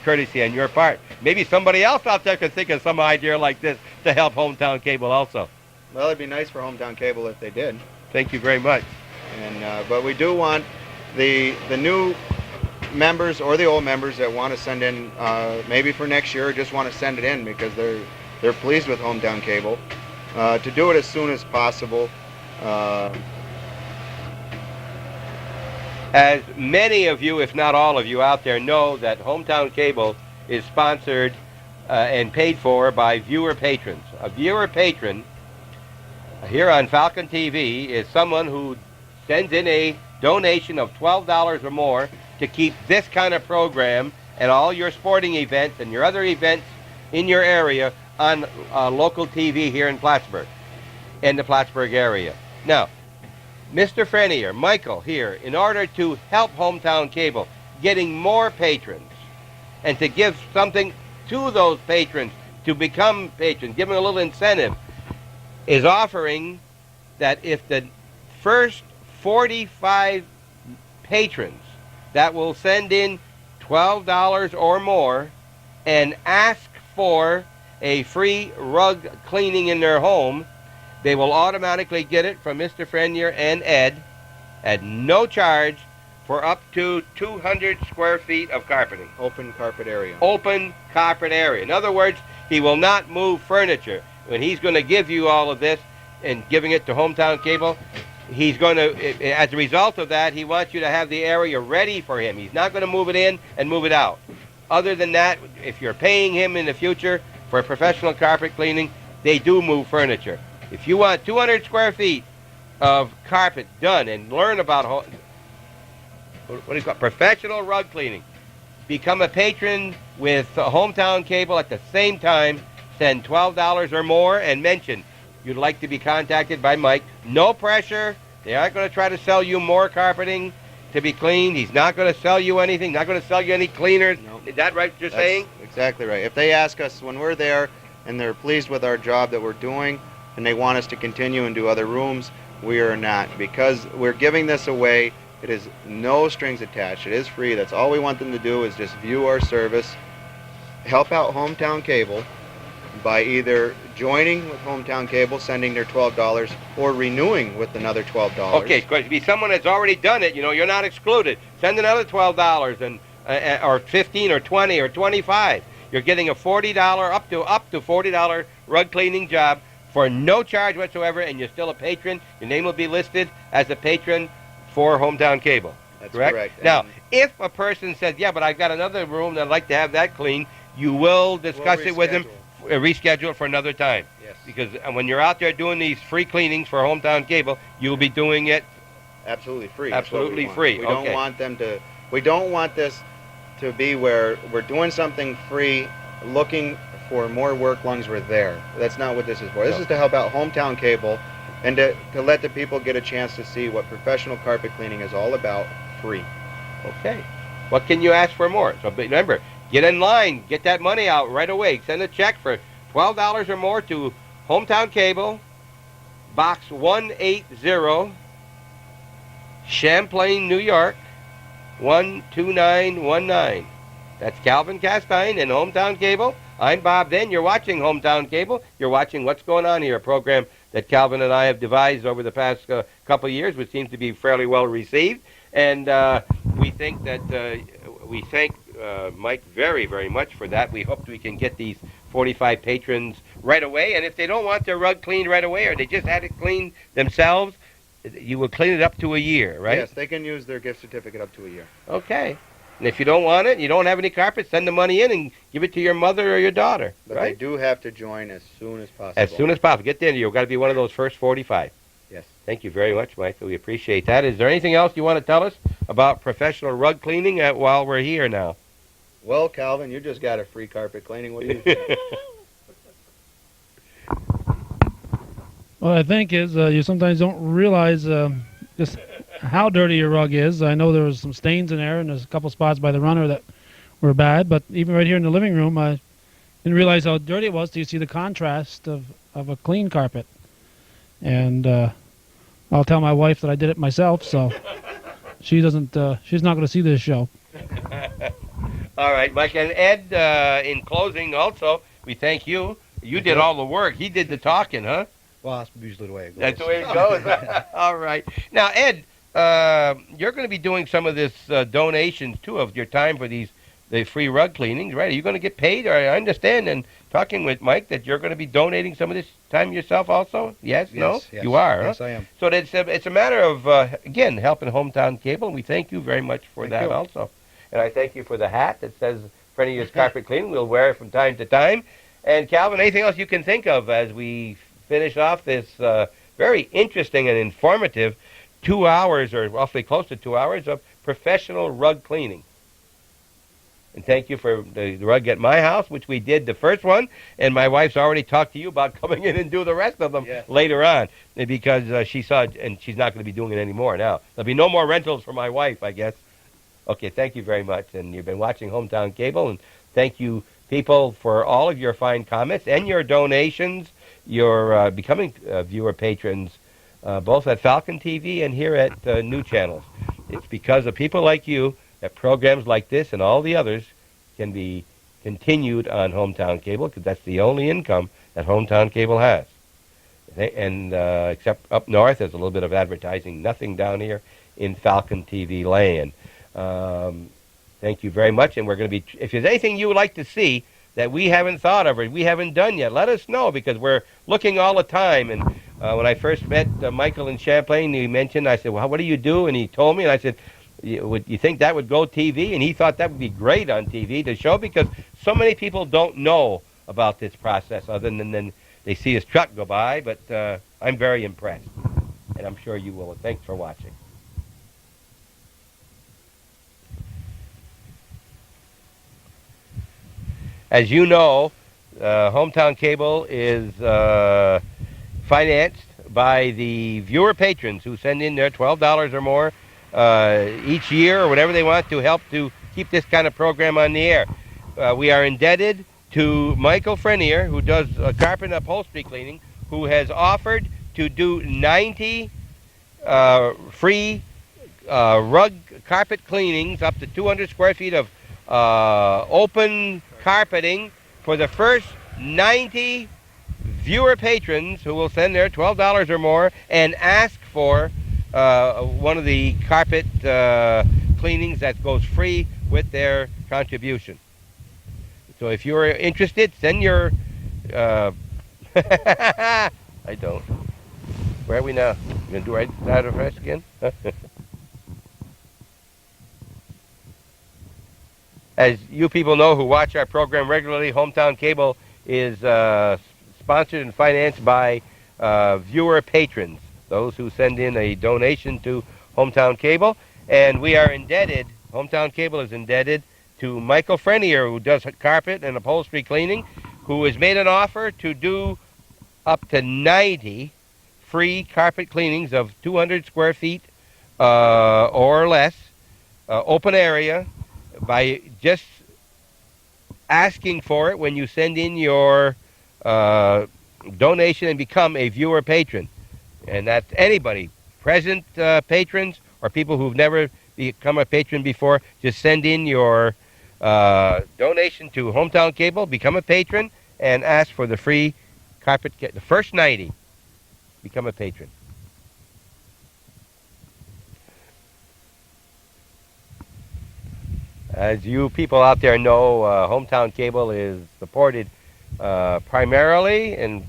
courtesy on your part. Maybe somebody else out there could think of some idea like this to help Hometown Cable also. Well, it'd be nice for Hometown Cable if they did. Thank you very much. And but we do want the new members or the old members that want to send in, maybe for next year, or just want to send it in because they're pleased with Hometown Cable, to do it as soon as possible. As many of you, if not all of you out there, know that Hometown Cable is sponsored and paid for by viewer patrons. A viewer patron here on Falcon TV is someone who sends in a donation of $12 or more to keep this kind of program and all your sporting events and your other events in your area on local TV here in Plattsburgh, in the Plattsburgh area. Now, Mr. Frennier, Michael here, in order to help Hometown Cable getting more patrons and to give something to those patrons to become patrons, give them a little incentive, is offering that if the first 45 patrons that will send in $12 or more and ask for a free rug cleaning in their home, they will automatically get it from Mr. Frennier and Ed at no charge for up to 200 square feet of carpeting. Open carpet area. Open carpet area. In other words, he will not move furniture. When he's going to give you all of this and giving it to Hometown Cable, he's going to, as a result of that, he wants you to have the area ready for him. He's not going to move it in and move it out. Other than that, if you're paying him in the future for professional carpet cleaning, they do move furniture. If you want 200 square feet of carpet done and learn about what do you call it? Professional rug cleaning, become a patron with Hometown Cable at the same time. Send $12 or more and mention you'd like to be contacted by Mike. No pressure. They aren't going to try to sell you more carpeting to be cleaned. He's not going to sell you anything. Not going to sell you any cleaners. No. Is that right? You're saying? Exactly right. If they ask us when we're there and they're pleased with our job that we're doing and they want us to continue and do other rooms, we are not, because we're giving this away. It is no strings attached. It is free. That's all we want them to do is just view our service, help out Hometown Cable by either joining with Hometown Cable, sending their $12, or renewing with another $12. Okay, because be someone that's already done it, you know, you're not excluded. Send another $12 and or 15 or 20 or 25. You're getting a $40 up to $40 rug cleaning job for no charge whatsoever, and you're still a patron. Your name will be listed as a patron for Hometown Cable. That's correct. Now, if a person says, yeah, but I've got another room that I'd like to have that clean, you will discuss it with him, reschedule it for another time. Yes. Because when you're out there doing these free cleanings for Hometown Cable, you'll be doing it absolutely free. Absolutely free. We don't want them to. We don't want this to be where we're doing something free, looking for more work lungs we're there. That's not what this is for. This is to help out Hometown Cable and to let the people get a chance to see what professional carpet cleaning is all about, free. Okay. What can you ask for more? So remember, get in line, get that money out right away. Send a check for $12 or more to Hometown Cable, Box 180, Champlain, New York, 12919. That's Calvin Castine and Hometown Cable. I'm Bob Then. You're watching Hometown Cable. You're watching What's Going On Here, a program that Calvin and I have devised over the past couple of years, which seems to be fairly well received. And we think that we thank Mike very, very much for that. We hope we can get these 45 patrons right away. And if they don't want their rug cleaned right away or they just had it cleaned themselves, you will clean it up to a year, right? Yes, they can use their gift certificate up to a year. Okay. And if you don't want it, you don't have any carpet, send the money in and give it to your mother or your daughter, but right? They do have to join as soon as possible. As soon as possible. Get there. You've got to be one of those first 45. Yes. Thank you very much, Mike. We appreciate that. Is there anything else you want to tell us about professional rug cleaning while we're here now? Well, Calvin, you just got a free carpet cleaning. What do you think? What I think is you sometimes don't realize just how dirty your rug is. I know there was some stains in there, and there's a couple spots by the runner that were bad, but even right here in the living room, I didn't realize how dirty it was till you see the contrast of a clean carpet. And I'll tell my wife that I did it myself, so she doesn't. She's not going to see this show. All right, Mike. And Ed, in closing also, we thank you. You did all the work. He did the talking, huh? Well, that's usually the way it goes. That's the way it goes. All right. Now, Ed, you're going to be doing some of this donations, too, of your time for the free rug cleanings, right? Are you going to get paid? Or I understand, and talking with Mike, that you're going to be donating some of this time yourself also? Yes? No? Yes. You are, Yes, huh? I am. So it's a matter of, again, helping Hometown Cable, and we thank you very much for that also. And I thank you for the hat that says Frennie's Carpet Cleaning. We'll wear it from time to time. And, Calvin, anything else you can think of as we finish off this very interesting and informative 2 hours, or roughly close to 2 hours, of professional rug cleaning? And thank you for the rug at my house, which we did the first one, and my wife's already talked to you about coming in and do the rest of them later on, because she saw it, and she's not going to be doing it anymore now. There'll be no more rentals for my wife, I guess. Okay, thank you very much, and you've been watching Hometown Cable, and thank you, people, for all of your fine comments and your donations, your becoming viewer patrons, both at Falcon TV and here at New Channels. It's because of people like you that programs like this and all the others can be continued on Hometown Cable, because that's the only income that Hometown Cable has. And except up north, there's a little bit of advertising. Nothing down here in Falcon TV land. Thank you very much. And we're going to be, if there's anything you would like to see that we haven't thought of or we haven't done yet, let us know, because we're looking all the time. And when I first met Michael in Champlain, he mentioned, I said, well, what do you do? And he told me, and I said, you think that would go TV? And he thought that would be great on TV to show, because so many people don't know about this process other than they see his truck go by. But I'm very impressed, and I'm sure you will. Thanks for watching. As you know, Hometown Cable is financed by the viewer patrons who send in their $12 or more each year or whatever they want to help to keep this kind of program on the air. We are indebted to Michael Frennier, who does carpet and upholstery cleaning, who has offered to do 90 free rug carpet cleanings up to 200 square feet of open carpeting for the first 90 viewer patrons who will send their $12 or more and ask for one of the carpet cleanings that goes free with their contribution. So if you're interested, send your... I don't. Where are we now? You going to do right side of us again? As you people know who watch our program regularly, Hometown Cable is sponsored and financed by viewer patrons, those who send in a donation to Hometown Cable. And we are indebted, Hometown Cable is indebted to Michael Frennier, who does carpet and upholstery cleaning, who has made an offer to do up to 90 free carpet cleanings of 200 square feet or less, open area, by just asking for it when you send in your donation and become a viewer patron. And that's anybody, present patrons or people who've never become a patron before. Just send in your donation to Hometown Cable, become a patron, and ask for the free carpet kit. The first 90 become a patron. As you people out there know, Hometown Cable is supported primarily and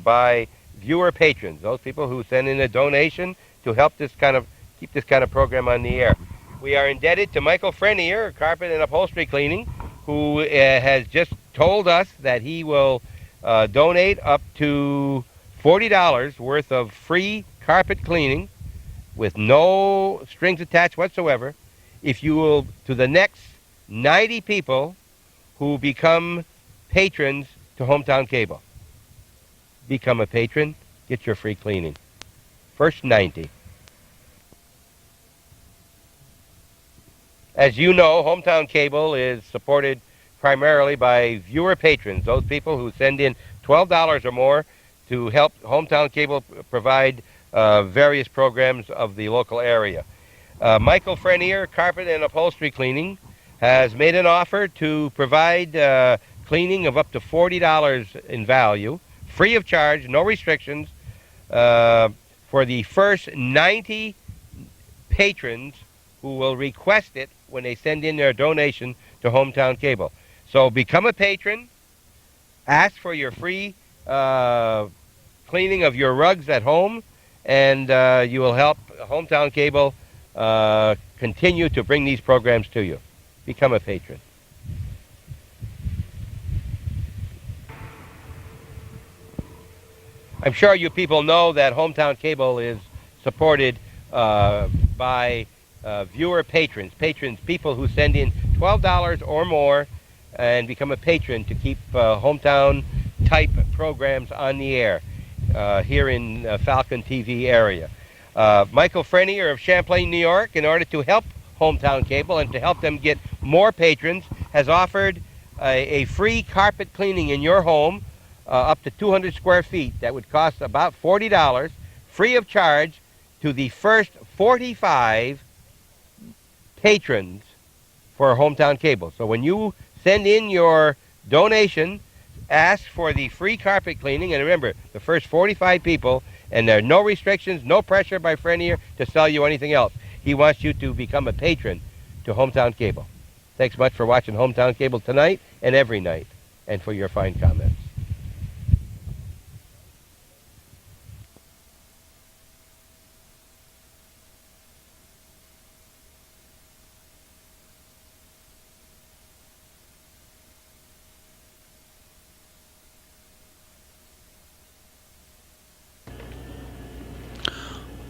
by viewer patrons, those people who send in a donation to help this kind of keep this kind of program on the air. We are indebted to Michael Frennier, Carpet and Upholstery Cleaning, who has just told us that he will donate up to $40 worth of free carpet cleaning with no strings attached whatsoever if you will, to the next 90 people who become patrons to Hometown Cable. Become a patron, get your free cleaning. First 90. As you know, Hometown Cable is supported primarily by viewer patrons, those people who send in $12 or more to help Hometown Cable provide various programs of the local area. Michael Frennier, Carpet and Upholstery Cleaning, has made an offer to provide cleaning of up to $40 in value, free of charge, no restrictions, for the first 90 patrons who will request it when they send in their donation to Hometown Cable. So become a patron, ask for your free cleaning of your rugs at home, and you will help Hometown Cable continue to bring these programs to you. Become a patron. I'm sure you people know that Hometown Cable is supported by viewer patrons, people who send in $12 or more and become a patron to keep hometown type programs on the air here in Falcon TV area. Michael Frennier of Champlain, New York, in order to help Hometown Cable and to help them get more patrons, has offered a free carpet cleaning in your home up to 200 square feet. That would cost about $40, free of charge, to the first 45 patrons for Hometown Cable. So when you Send in your donation. Ask for the free carpet cleaning. And remember, the first 45 people, and there are no restrictions, no pressure by Frennier to sell you anything else. He wants you to become a patron to Hometown Cable. Thanks much for watching Hometown Cable tonight and every night, and for your fine comments.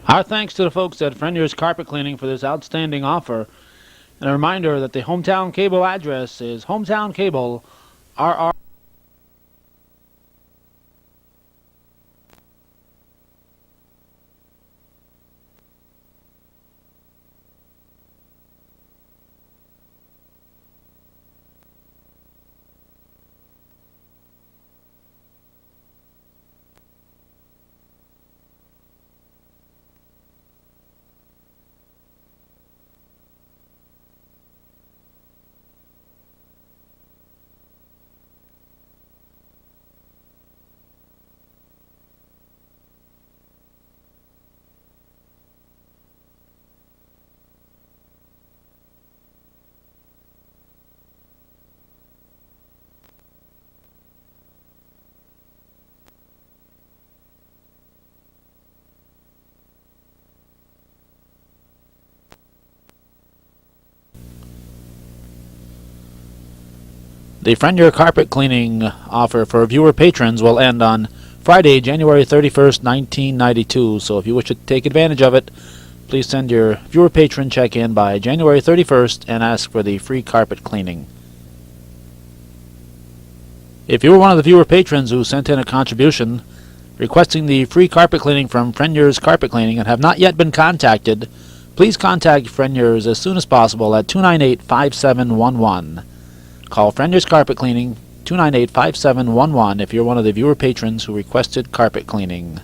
Our thanks to the folks at Frenier's Carpet Cleaning for this outstanding offer. And a reminder that the Hometown Cable address is Hometown Cable, RR. The Frennier Carpet Cleaning offer for viewer patrons will end on Friday, January 31st, 1992. So if you wish to take advantage of it, please send your viewer patron check in by January 31st and ask for the free carpet cleaning. If you were one of the viewer patrons who sent in a contribution requesting the free carpet cleaning from Frenier's Carpet Cleaning and have not yet been contacted, please contact Frenier's as soon as possible at 298-5711. Call Frenier's Carpet Cleaning, 298-5711 if you're one of the viewer patrons who requested carpet cleaning.